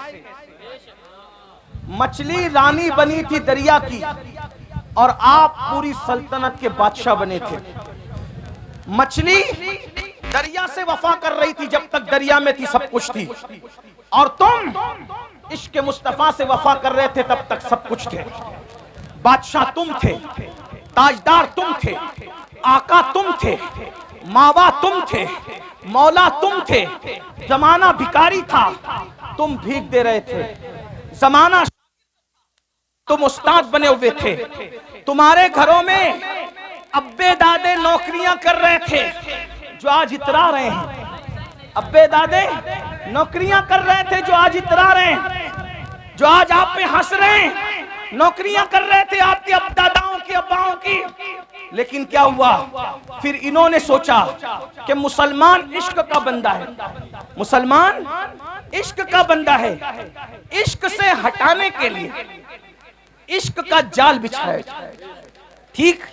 मछली रानी बनी थी दरिया की और आप पूरी सल्तनत के बादशाह बने थे। मछली दरिया से वफा कर रही थी जब तक दरिया में थी, सब कुछ थी, और तुम इश्क मुस्तफा से वफा कर रहे थे तब तक सब कुछ थे। बादशाह तुम थे, ताजदार तुम थे, आका तुम थे, मावा तुम थे, मौला तुम थे। जमाना भिखारी था, तुम भीख दे रहे थे। जमाना, तुम उस्ताद बने हुए थे। तुम्हारे घरों में अब्बे दादे नौकरियां कर रहे थे जो आज इतरा रहे हैं। अब्बे दादे नौकरियां कर रहे थे जो आज इतरा रहे हैं, जो आज आप पे हंस रहे हैं। नौकरियां कर रहे थे आपके दादाओं की, अब्बाओं की, लेकिन क्या हुआ? फिर इन्होंने सोचा कि मुसलमान इश्क का बंदा है, मुसलमान इश्क का बंदा है। इश्क से हटाने के लिए इश्क का जाल बिछाया। ठीक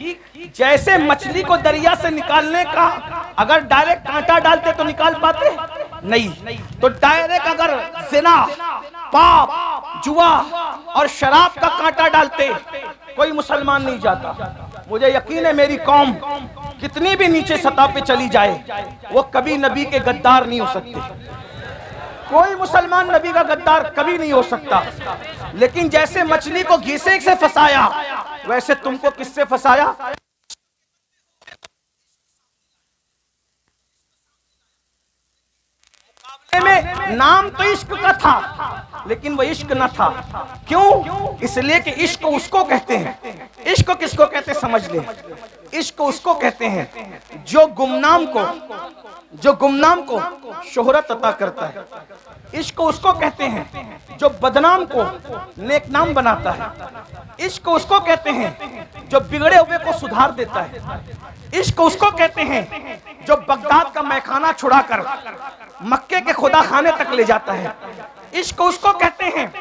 जैसे मछली को दरिया से निकालने का, अगर डायरेक्ट कांटा डालते तो निकाल पाते नहीं, तो डायरेक्ट अगर जिना, पाप, जुआ और शराब का कांटा डालते, कोई मुसलमान नहीं जाता। मुझे यकीन है मेरी कौम कितनी भी नीचे सतह पे चली जाए, वो कभी नबी के गद्दार नहीं हो सकते। कोई मुसलमान नबी का गद्दार कभी नहीं हो सकता। लेकिन जैसे मछली को घीसे से फंसाया, वैसे तुमको किससे फंसाया? में नाम तो इश्क का था, लेकिन वो इश्क न था। क्यों? इसलिए कि इश्क उसको कहते हैं। इश्क किसको कहते हैं समझ ले। इश्क उसको कहते हैं जो गुमनाम को शोहरत अता करता है। इश्क उसको कहते हैं जो बदनाम को नेकनाम बनाता है। इश्क उसको कहते हैं जो बिगड़े हुए को सुधार देता है। इश्क उसको कहते हैं जो बगदाद का मैखाना छुड़ाकर मक्के के खुदा खाने तक ले जाता है। इश्क उसको कहते हैं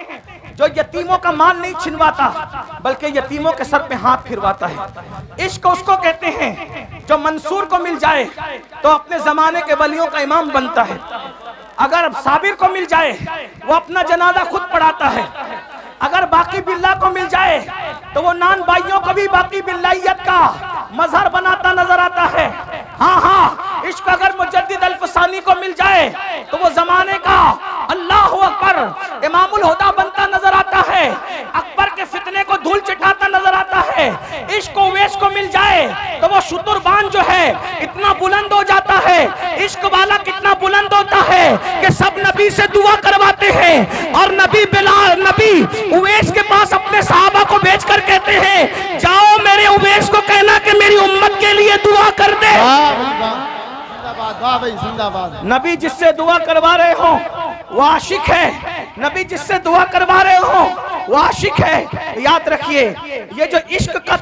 जो यतीमों का माल नहीं छिनवाता, बल्कि यतीमों के सर पे हाथ फिरवाता है। इश्क उसको कहते हैं जो मंसूर को मिल जाए तो अपने जमाने के वलियों का इमाम बनता है। अगर साबिर को मिल जाए वो अपना जनाजा खुद पढ़ाता है। अगर बाकी बिल्ला को मिल जाए तो वो नान भाइयों को भी बाकी बिल्लाइयत का मजहर बनाता नजर आता है। हाँ, इश्क अगर मुजद्दिद अल-फसानी को मिल जाए तो वो जमाने का अल्लाहु अकबर इमामुल हुदा बनता नजर आता है। अकबर के फितने को धूल चटाता नजर आता है। इश्क उवैस को मिल जाए तो वो शुतुरबान जो है इतना बुलंद हो जाता है। इश्क वाला कितना बुलंद होता है कि सब नबी से दुआ करवाते हैं, और नबी बिलाल, नबी उवैस के पास अपने सहाबा को भेजकर कहते हैं, जाओ मेरे उवैस को कहना कि मेरी उम्मत के लिए दुआ कर दे। नबी जिससे दुआ करवा रहे हो वो आशिक है। नबी जिससे दुआ करवा रहे हो वो आशिक है। याद रखिए, ये जो इश्क का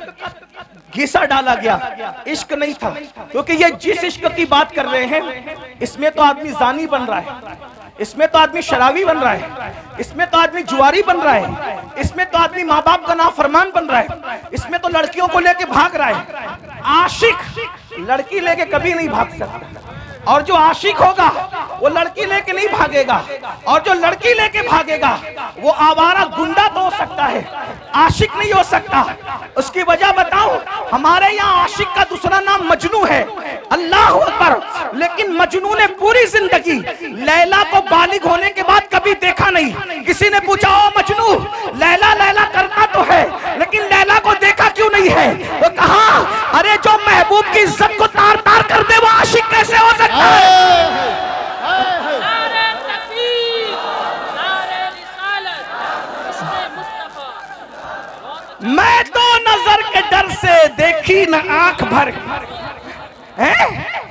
घिसा डाला गया इश्क नहीं था, क्योंकि ये जिस इश्क की बात कर रहे हैं इसमें तो आदमी जानी बन रहा है, इसमें तो आदमी शराबी बन रहा है, इसमें तो आदमी जुआरी बन रहा है, इसमें तो आदमी माँ बाप का नाफरमान बन रहा है, इसमें तो लड़कियों को लेके भाग रहा है। आशिक लड़की लेके कभी नहीं भाग सकता, और जो आशिक होगा वो लड़की लेके नहीं भागेगा, और जो लड़की लेके भागेगा वो आवारा गुंडा तो हो सकता है, आशिक नहीं हो सकता। उसकी वजह बताऊं, हमारे यहाँ आशिक का दूसरा नाम मजनू है। अल्लाह अकबर। लेकिन मजनू ने पूरी जिंदगी लैला को बालिग होने के बाद कभी देखा नहीं। किसी ने पूछा, ओ मजनू, लैला लैला करता तो है लेकिन लैला को देखा क्यों नहीं है? वो कहा अरे जो महबूब की इज्जत को तार तार कर दे वो आशिक कैसे हो सकता है? मैं तो नजर के डर से देखी न आंख भर है,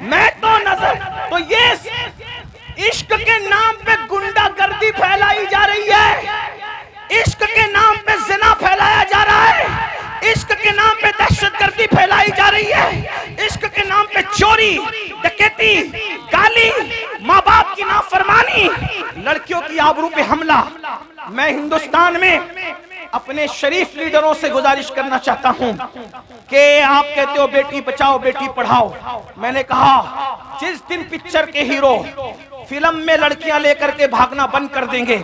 मैं तो नजर, तो ये इश्क के नाम पे गुंडागर्दी फैलाई जा रही है, इश्क के नाम पे जिना फैलाया जा रहा है, इश्क के नाम पे दहशतगर्दी फैलाई जा रही है, इश्क के नाम पे चोरी, डकैती, गाली, माँ बाप की नाफरमानी, लड़कियों की आबरू पे हमला। मैं हिंदुस्तान में अपने शरीफ लीडरों से गुजारिश करना चाहता हूं कि आप कहते हो बेटी बचाओ बेटी पढ़ाओ, मैंने कहा जिस दिन पिक्चर के हीरो फिल्म में लड़कियां लेकर के भागना बंद कर देंगे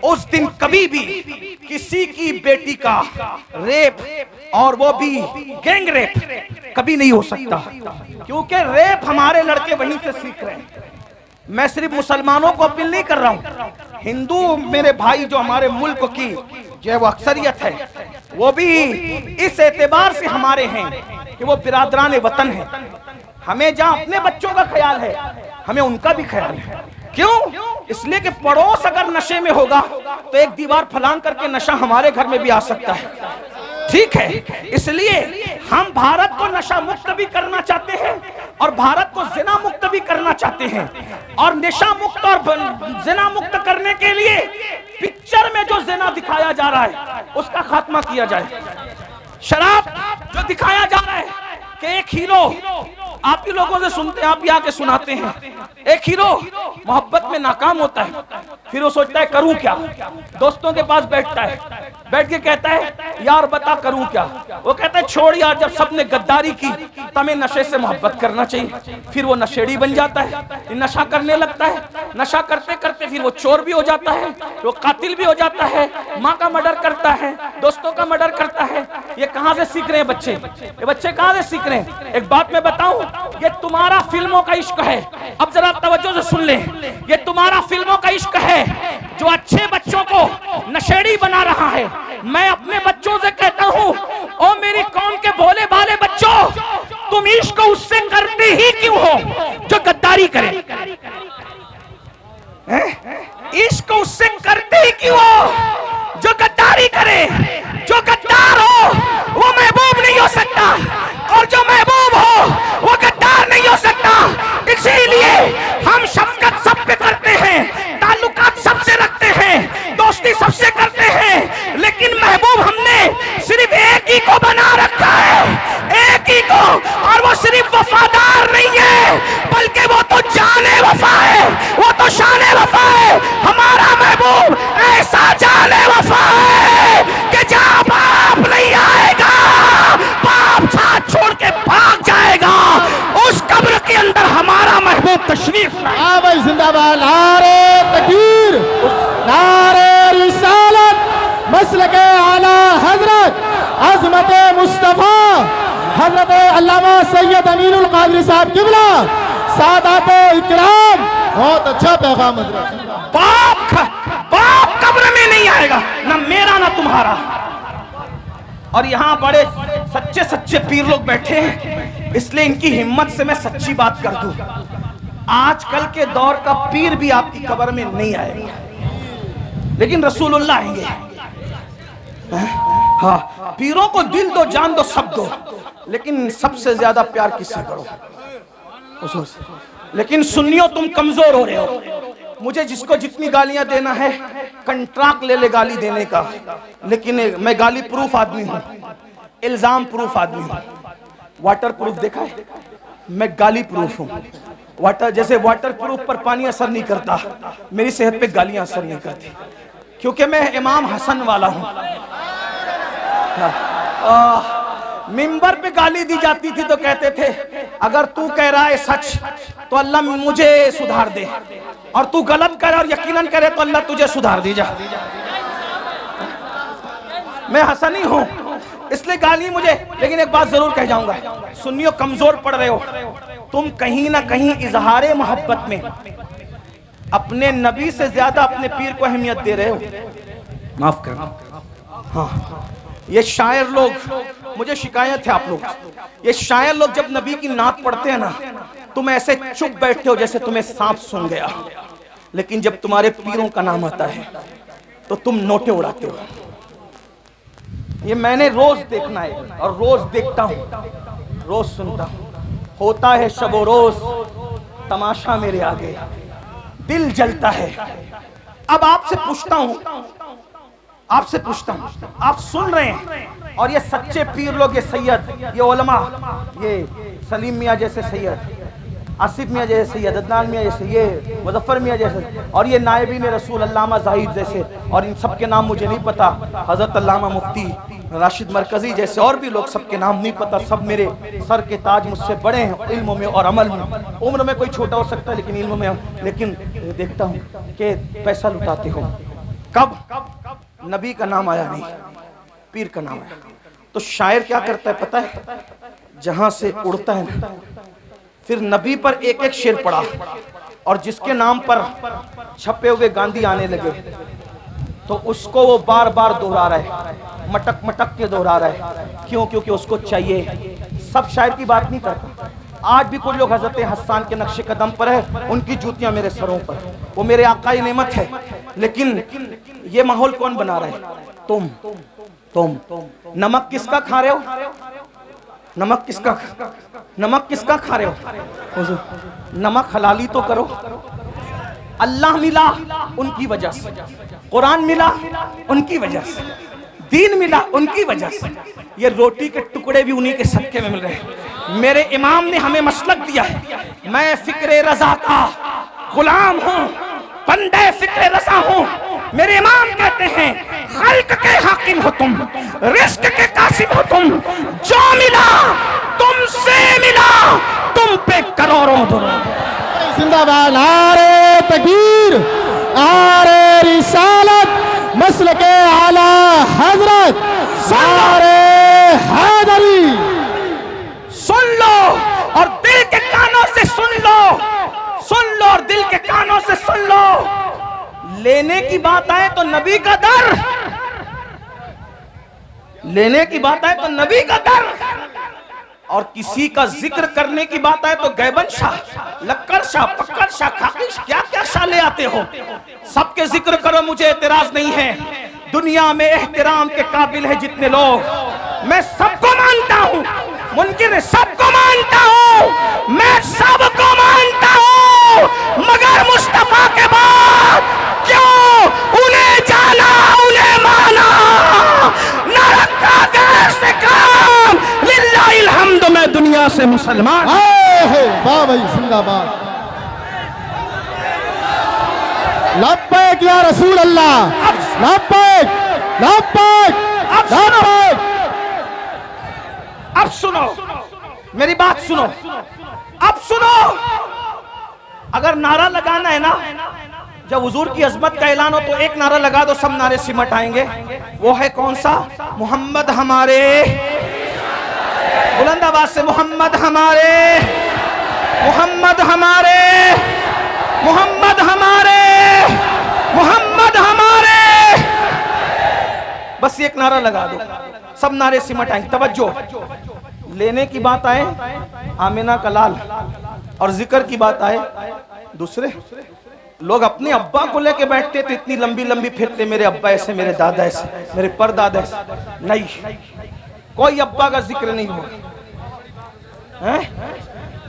उस दिन कभी भी किसी की बेटी का रेप, और वो भी गैंग रेप, कभी नहीं हो सकता, क्योंकि रेप हमारे लड़के वहीं से सीख रहे हैं। मैं सिर्फ मुसलमानों को अपील नहीं कर रहा हूं, हिंदू मेरे भाई जो हमारे मुल्क की जो वो अक्सरियत है वो भी इस एतबार से हमारे हैं कि वो बिरादरान वतन है। हमें जहां अपने बच्चों का ख्याल है हमें उनका भी ख्याल है। क्यों? इसलिए कि पड़ोस अगर नशे में होगा तो एक दीवार फलांग करके नशा हमारे घर में भी आ सकता है, ठीक है? इसलिए हम भारत को नशा मुक्त भी करना चाहते हैं और भारत को जिना मुक्त भी करना चाहते हैं, और नशा मुक्त और जिना मुक्त करने के लिए पिक्चर में जो जिना दिखाया जा रहा है उसका खात्मा किया जाए। शराब जो दिखाया जा रहा है कि एक हीरो, आप ही लोगों से सुनते हैं, आप ही आके सुनाते हैं, एक हीरो मोहब्बत में नाकाम होता है, फिर वो सोचता है करूं क्या, दोस्तों के पास बैठता है, बैठ के कहता है यार बता करूं क्या, वो कहता है छोड़ यार, जब सबने गद्दारी की तो हमें नशे से मोहब्बत करना चाहिए। फिर वो नशेड़ी बन जाता है, नशा करने लगता है, नशा करते करते फिर वो चोर भी हो जाता है, वो कातिल भी हो जाता है, माँ का मर्डर करता है, दोस्तों का मर्डर करता है। ये कहां से सीख रहे हैं बच्चे? ये बच्चे कहां से सीख रहे हैं? एक बात मैं बताऊं, ये तुम्हारा फिल्मों का इश्क है। अब जरा तवज्जो से सुन ले, ये तुम्हारा फिल्मों का इश्क है जो अच्छे बच्चों को नशेड़ी बना रहा है। मैं अपने बच्चों से कहता हूं, ओ मेरी कौम के भोले भाले बच्चों, तुम इश्क उससे करते ही क्यों हो जो गद्दारी करे? इश्क उससे करते ही क्यों हो जो गद्दारी करे? जो गद्दार हो वो महबूब नहीं हो सकता, और जो महबूब हो वो गद्दार नहीं हो सकता। इसीलिए हम शफकत सब पे करते हैं, ताल्लुकात सबसे रखते हैं, दोस्ती सबसे करते हैं, लेकिन महबूब हमने सिर्फ एक ही को बना रखा है, एक ही को, और वो सिर्फ वफादार नहीं है बल्कि वो तो जाने वफा है, वो तो शाने वफा है। हमारा महबूब ऐसा जाने वफा है कि जहां बाप नहीं आएगा, बाप साथ छोड़ के भाग जाएगा, उस कब्र के अंदर हमारा महबूब तशरीफ लाए। भाई जिंदाबाद, नारे तकबीर, नारे रिसालत, मसलके आला हजरत अजमत मुस्तफा हजरत अल्लामा सैयद अमीनुल कादरी साहब किबला सादात इकराम। बहुत अच्छा पैगाम हजरत। बाप कब्र में नहीं आएगा, ना मेरा ना तुम्हारा। और यहाँ बड़े सच्चे सच्चे पीर लोग बैठे हैं, इसलिए इनकी हिम्मत से मैं सच्ची बात कर दूं, आजकल के दौर का पीर भी आपकी कब्र में नहीं आएगा, लेकिन रसूलुल्लाह आएंगे। हाँ, पीरों को दिल दो, जान दो, सब दो, लेकिन सबसे ज्यादा प्यार किससे करो? लेकिन सुन्नियों तुम कमजोर हो रहे हो। मुझे जिसको जितनी गालियां देना है कंट्रैक्ट ले ले गाली देने का, लेकिन मैं गाली प्रूफ आदमी हूं, इल्जाम प्रूफ आदमी हूं। वाटर प्रूफ देखा है? मैं गाली प्रूफ हूं। वाटर जैसे वाटर प्रूफ पर पानी असर नहीं करता, मेरी सेहत पे गालियां असर नहीं करती, क्योंकि मैं इमाम हसन वाला हूं। मिंबर पे गाली दी जाती थी तो कहते थे अगर तू कह रहा है सच तो अल्लाह मुझे सुधार दे, और तू गलत करे और यकीनन करे तो अल्लाह तुझे सुधार दे जा। मैं हसनी हूं इसलिए गाली मुझे, लेकिन एक बात जरूर कह जाऊंगा, सुन्नियों कमजोर पड़ रहे हो तुम, कहीं ना कहीं इजहारे मोहब्बत में अपने नबी से ज्यादा अपने पीर को अहमियत दे रहे हो। माफ करना। हाँ, ये शायर लोग मुझे शिकायत है आप लोग, ये शायर लोग जब नबी की नात पढ़ते हैं ना, तुम ऐसे चुप बैठते हो जैसे तुम्हें सांप सूंघ गया, लेकिन जब तुम्हारे पीरों का नाम आता है तो तुम नोटे उड़ाते हो। ये मैंने रोज देखना है और रोज देखता हूं, रोज सुनता हूं। होता है शबो रोज तमाशा मेरे आगे, दिल जलता है। अब आपसे पूछता हूं, आप सुन रहे हैं, और ये सच्चे पीर लोग, ये सैयद, ये उलमा, ये सलीम मियाँ जैसे सैयद, आसिफ मियाँ जैसे सैयद, अदनान मियाँ जैसे, ये मुजफ्फर मियाँ जैसे, और ये नायबीन रसूल अल्लामा जाहिद जैसे, और इन सब के नाम मुझे नहीं पता, हजरत अल्लामा मुफ्ती राशिद मरकजी जैसे और भी लोग, सबके नाम नहीं पता। सब मेरे सर के ताज, मुझसे बड़े हैं इल्म में और अमल में। उम्र में कोई छोटा हो सकता है लेकिन इल्म में, लेकिन देखता हूँ कि पैसा लुटाते हो। कब नबी का नाम आया नहीं, पीर का नाम आया। तो शायर क्या करता है पता है, जहां से उड़ता है ना, फिर नबी पर एक एक शेर पड़ा, और जिसके नाम पर छपे हुए गांधी आने लगे तो उसको वो बार बार दोहरा रहा है, मटक मटक के दोहरा रहा है। क्यों? क्योंकि उसको चाहिए। सब शायर की बात नहीं करता। आज भी कुछ लोग हजरत हस्सान के नक्शे कदम पर है, उनकी जूतियां मेरे सरों पर, वो मेरे आकाई नेमत है। लेकिन ये माहौल कौन बना रहा है? तुम। नमक किसका खा रहे हो? नमक किसका खा रहे हो? नमक हलाली तो करो। अल्लाह मिला उनकी वजह से, कुरान मिला उनकी वजह से, दीन मिला उनकी वजह से, ये रोटी के टुकड़े भी उन्हीं के सदके में मिल रहे हैं। मेरे इमाम ने हमें मसलक दिया है, मैं फिक्रे रजा का गुलाम हूँ, बंदे फिक्रे रजा हूँ। मेरे इमाम कहते हैं, खल्क के हाकिम हो तुम, रिस्क के कासिम हो तुम, जो मिला तुमसे मिला, तुम पे करोड़ों दुरूद। जिंदाबाद। नारे तकबीर, नारे रिसालत, मसलके आला हजरत, नारे हैदरी। सुन लो और दिल के कानों से सुन लो, और दिल के कानों से सुन लो। लेने की बात आए तो नबी का दर, लेने की बात आए तो नबी का दर, और किसी का जिक्र करने की बात आए तो गैबन शाह, लक्कर शाह, पक्कर शाह, खाकिश, क्या क्या शाह ले आते हो। सबके जिक्र करो, मुझे एतराज नहीं है। दुनिया में एहतराम के काबिल है जितने लोग, मैं सबको मानता हूँ, मुनकिर सबको मानता हूँ, मैं सबको मानता हूँ, मगर मुस्तफा के बाद क्यों उन्हें जाना, उन्हें माना, न रखा गैर से काम। लिल्लाहिल हम्द, मैं दुनिया से मुसलमान। वाह भाई, जिंदाबाद। लब्बैक या रसूल अल्लाह, लब्बैक, लब्बैक, लब्बैक। अब सुनो मेरी बात, सुनो, अब सुनो। अगर नारा लगाना है ना, जब हुजूर की अजमत का ऐलान हो तो एक नारा लगा दो, सब नारे सिमट आएंगे। वो है कौन सा? मोहम्मद हमारे, बुलंद आवाज से, मोहम्मद हमारे, मोहम्मद हमारे, मोहम्मद हमारे, मोहम्मद हमारे। बस एक नारा लगा दो, सब नारे सिमट आएंगे। तवज्जो, लेने की बात आए आमिना का लाल, और जिक्र की बात आए दूसरे लोग। अपने अब्बा को लेके बैठते तो इतनी लंबी लंबी फिरते, मेरे अब्बा ऐसे, मेरे दादा ऐसे, मेरे परदादा ऐसे। नहीं, कोई अब्बा का जिक्र नहीं हुआ है।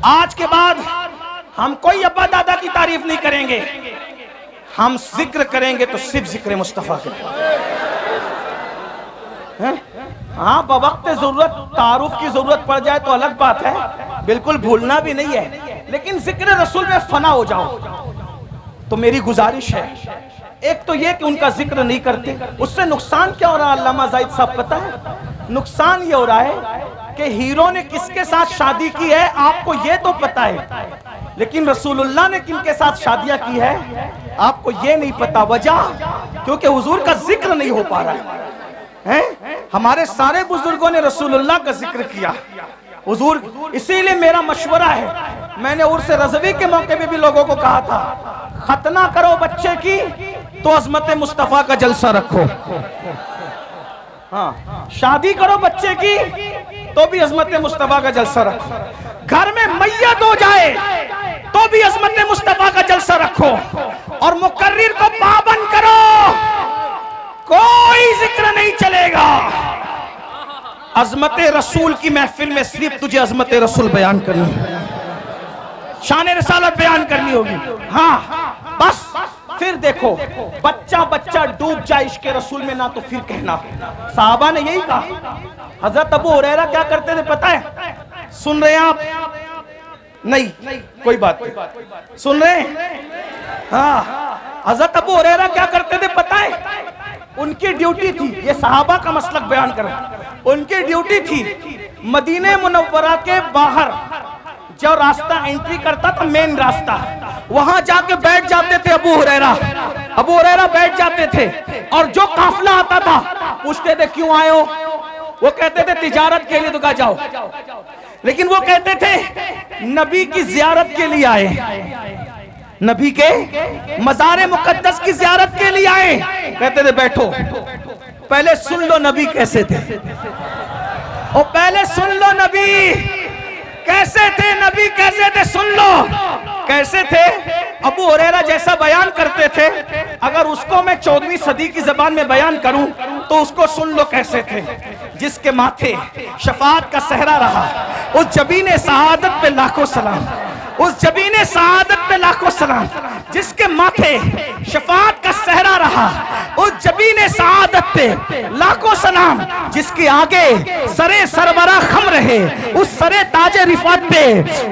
आज के बाद हम कोई अब्बा दादा की तारीफ नहीं करेंगे, हम जिक्र करेंगे तो सिर्फ जिक्र मुस्तफा के। हाँ, बवक्त जरूरत तारुफ की जरूरत पड़ जाए तो अलग बात है, बिल्कुल भूलना भी नहीं है, लेकिन जिक्र रसूल में फना हो जाओ। तो मेरी गुजारिश है, एक तो ये कि उनका जिक्र नहीं करते, उससे नुकसान क्या हो रहा है अल्लामा जाहिद साहब पता है? नुकसान ये हो रहा है कि हीरो ने किसके साथ शादी की है आपको ये तो पता है, लेकिन रसूलुल्लाह ने किनके साथ शादियां की है आपको ये नहीं पता। वजह क्योंकि हुजूर का जिक्र नहीं हो पा रहा है। हमारे सारे बुजुर्गों ने रसूलुल्लाह का जिक्र किया, हुजूर। इसीलिए मेरा मशवरा है, मैंने उर्स रज़वी के मौके पे भी लोगों को कहा था, खतना करो बच्चे की तो अजमत मुस्तफा का जलसा रखो। हाँ, शादी करो बच्चे की तो भी अजमत मुस्तफा का जलसा रखो, घर में मैयत हो जाए तो भी अजमत मुस्तफा का जलसा रखो, और मुकर्रिर को पाबंद करो, कोई जिक्र नहीं चलेगा। अजमत रसूल की महफिल में सिर्फ तुझे अजमत रसूल बयान करनी है, शान रिसालत बयान करनी होगी। हाँ बस, फिर देखो बच्चा बच्चा डूब जाए इश्क रसूल में ना तो फिर कहना। साहबा ने यही कहा। हजरत अबू हुरैरा क्या करते थे पता है? सुन रहे हैं आप? नहीं, कोई बात नहीं, सुन रहे हैं? हाँ, हजरत अबू हुरैरा क्या करते थे पता है? उनकी ड्यूटी थी, ये सहाबा का मसलक बयान कर, उनकी ड्यूटी थी मदीने मुनव्वरा के बाहर जो रास्ता एंट्री करता था, मेन रास्ता, वहां जाके बैठ जाते थे अबू हुरैरा बैठ जाते थे, और जो काफिला आता था पूछते थे क्यों आए हो? वो कहते थे तिजारत के लिए। तो कहा जाओ, लेकिन वो कहते थे नबी की जियारत के लिए आए, नबी के मज़ार मुकद्दस की जियारत के लिए आए। कहते थे बैठो, पहले सुन लो नबी कैसे थे, और पहले सुन लो नबी कैसे थे, नबी कैसे थे, सुन लो कैसे थे। अबू हुरैरा जैसा बयान करते थे, अगर उसको मैं 14वीं सदी की जबान में बयान करूं तो उसको सुन लो कैसे थे। जिसके माथे शफाअत का सहरा रहा, उस जबीने सआदत पे लाखों सलाम, उस जबीने सआदत पे लाखों सलाम। जिसके माथे शफाअत का सहरा रहा, उस जबीने सआदत पे लाखों सलाम। जिसके आगे सरे सरवरा खम रहे, उस सरे ताजे रिफत पे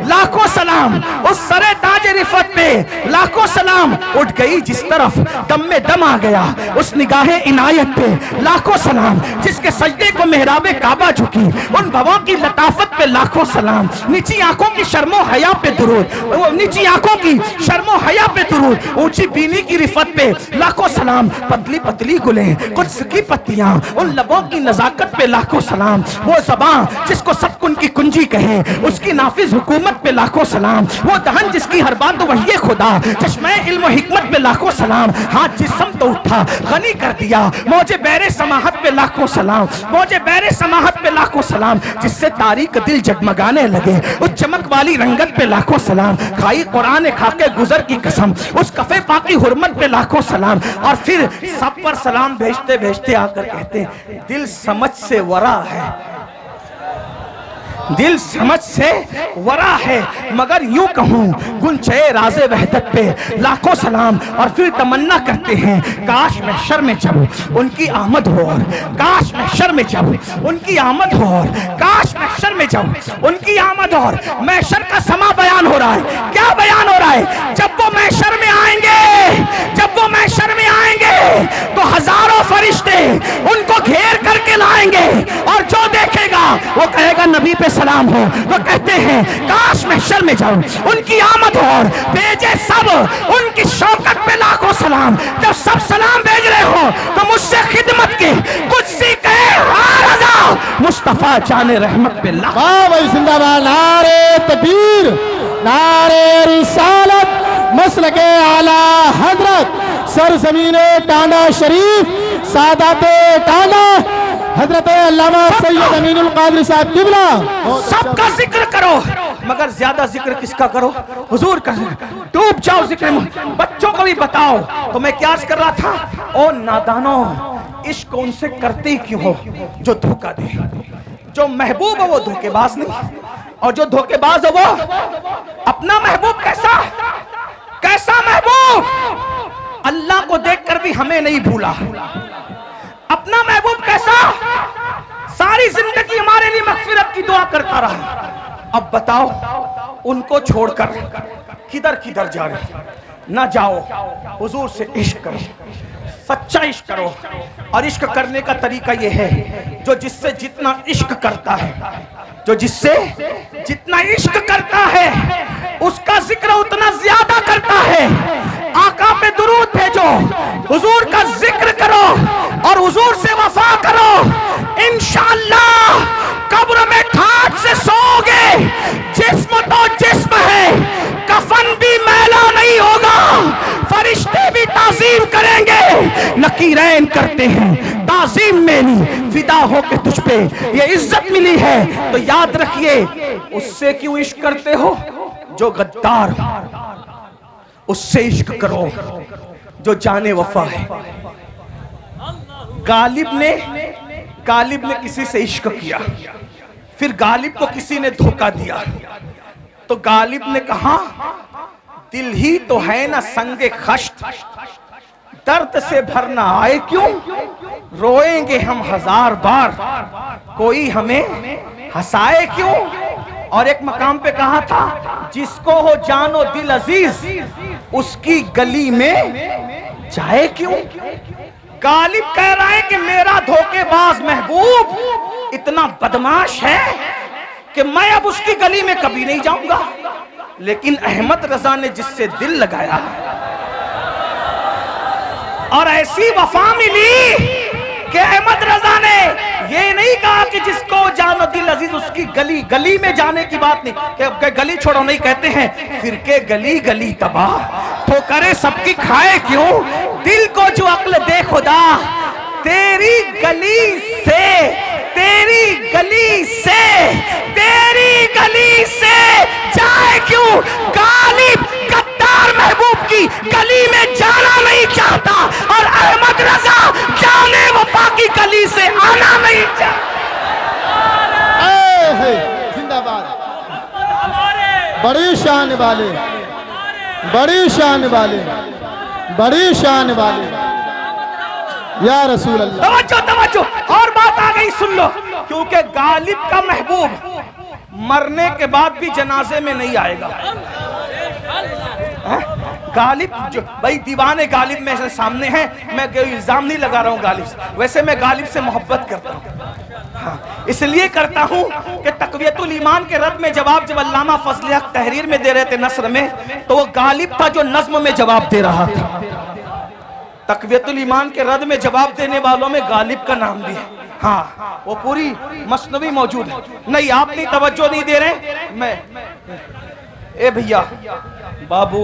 लाखों सलाम, उस सरे ताजे रिफत पे लाखों सलाम। उठ गई जिस तरफ दम में दम आ गया, उस निगाहे इनायत पे लाखों सलाम। जिसके सजदे को मेहराबे काबा झुकी, उन भवों की लताफत पे लाखों सलाम। नीची आंखों की शर्मो हया पे दुरूद, नीची आंखों की शर्मो हया पे दुरूद। ऊंची बीनी की रिफत पे लाखों सलाम। पतली पतली गुलें कुछ की पत्तियां, उन लबों की नजाकत पे लाखों सलाम। वो ज़बान जिसको सब कुन की कुंजी कहे, उसकी नाफिज हुकूमत पे लाखों सलाम। वो दहन जिसकी हर बात तो वही खुदा, चश्मे इल्म हिकमत पे लाखों सलाम। हाथ जिस्म तो उठा गनी कर दिया, मौजे बैरे समाहत पे लाखों सलाम, मौजे बैरे समाहत पे लाखों सलाम। जिससे तारीक दिल जगमगाने लगे, उस चमक वाली रंगत पे लाखों सलाम। खाई कुरान खाके गुजर की कसम, उस कफे पाकी हुर्मत पे लाखों सलाम। और फिर सब पर सलाम भेजते भेजते आकर कहते हैं दिल समझ से वरा है, दिल समझ से वरा है, मगर यूं कहूं गुंचे राज़े वहदत पे लाखों सलाम। और फिर तमन्ना करते हैं काश महशर में जब उनकी आमद हो, और काश महशर में जब उनकी आमद हो, और काश महशर में जब उनकी आमद हो। और महशर का समा बयान हो रहा है, क्या बयान हो रहा है? जब वो महशर में आएंगे, जब वो महशर में आएंगे तो हजारों फरिश्ते उनको घेर करके लाएंगे, और जो देखेगा वो कहेगा नबी पे सलाम हो। वो कहते हैं काश महशर में जाऊं उनकी आमद हो, और भेजे सब उनकी शौकत पे लाखों सलाम। जब सब सलाम भेज रहे हो तो मुझसे खिदमत के कुछ सीखे मुस्तफा जाने रहमत पे लाखों जिंदाबाद। नारे तकबीर, नारे रिसालत, मसलके आला हजरत सरजमीने टांडा शरीफ, सादाते टांडा हजरत अल्लामा सैयद अमीनुल कादिर साहब किबला। सबका जिक्र करो, मगर ज्यादा जिक्र किसका करो? हुजूर का। डूब जाओ जिक्र में, बच्चों को भी बताओ। तो मैं क्या कर रहा था? ओ नादानो, इश्क उनसे करते ही क्यों हो जो धोखा दे। जो महबूब है वो धोखेबाज नहीं, और जो धोखेबाज है वो अपना महबूब कैसा कैसा महबूब, अल्लाह को देखकर भी हमें नहीं भूला। अपना महबूब कैसा, सारी जिंदगी हमारे लिए मगफिरत की दुआ करता रहा। अब बताओ उनको छोड़कर किधर किधर जा रहे? ना जाओ, हुजूर से इश्क करो, सच्चा इश्क करो। और इश्क करने का तरीका यह है, जो जिससे जितना इश्क करता है, जो जिससे जितना इश्क करता है उसका जिक्र उतना ज्यादा करता है। आका पे दुरूद भेजो, हुजूर का जिक्र करो, और हुजूर से वफा करो। इंशाअल्लाह कब्र में ठाठ से सोओगे। जिस्म तो जिस्म है, कफन भी मैला नहीं होगा, फरिश्ते भी ताज़ी ताजीम करेंगे। नकीरैन करते हैं ताजीम मेरी, फिदा हो के तुझ पे ये इज्जत मिली है तो याद रखिए। उससे क्यों इश्क करते हो जो गद्दार हो, उससे इश्क करो जो जाने वफा है। गालिब ने किसी से इश्क किया, फिर गालिब को किसी ने धोखा दिया, तो गालिब ने कहा दिल ही तो है ना संगे खश्त, दर्द से भरना आए क्यों, रोएंगे हम हजार बार, कोई हमें हंसाए क्यों। और एक मकाम पे कहा था जिसको हो जानो दिल अजीज, उसकी गली में जाए क्यों। गालिब कह रहा है कि मेरा धोखेबाज महबूब इतना बदमाश है कि मैं अब उसकी गली में कभी नहीं जाऊंगा। लेकिन अहमद रजा ने जिससे दिल लगाया और ऐसी वफा मिली कि अहमद रजा ने ये नहीं कहा कि जिसको जानो दिल अजीज उसकी गली, गली में जाने की बात नहीं कि गली छोड़ो, नहीं कहते हैं फिर के गली गली तबाह तो करे सबकी खाए क्यों। दिल को जो अक्ल दे खुदा तेरी गली से, तेरी गली से, तेरी गली से जाए क्यों। गालिब गद्दार महबूब की गली में जाना नहीं चाहता और अहमद रजा जाने वफा की गली से आना नहीं चाहता। जिंदाबाद। बड़ी शान वाले, बड़ी शान वाले, बड़ी शान वाले या रसूल अल्लाह। तवज्जो तवज्जो, और बात आ गई सुन लो, क्योंकि गालिब का महबूब मरने के बाद भी जनाजे में नहीं आएगा। गालिब जो भाई दीवाने गालिब में से सामने हैं, मैं कोई इल्जाम नहीं लगा रहा हूँ गालिब से, वैसे मैं गालिब से मोहब्बत करता हूँ। हाँ, इसलिए करता हूँ कि तक़वियतुल ईमान के रद में जवाब जब अल्लामा फजल हक तहरीर में दे रहे थे नस्र में, तो वो गालिब था जो नज्म में जवाब दे रहा था। तक़वियतुल ईमान के रद में जवाब देने वालों में गालिब का नाम भी है। हाँ, वो पूरी मसनवी मौजूद है। नहीं, आप नहीं तवज्जो नहीं दे रहे। मैं ए भैया बाबू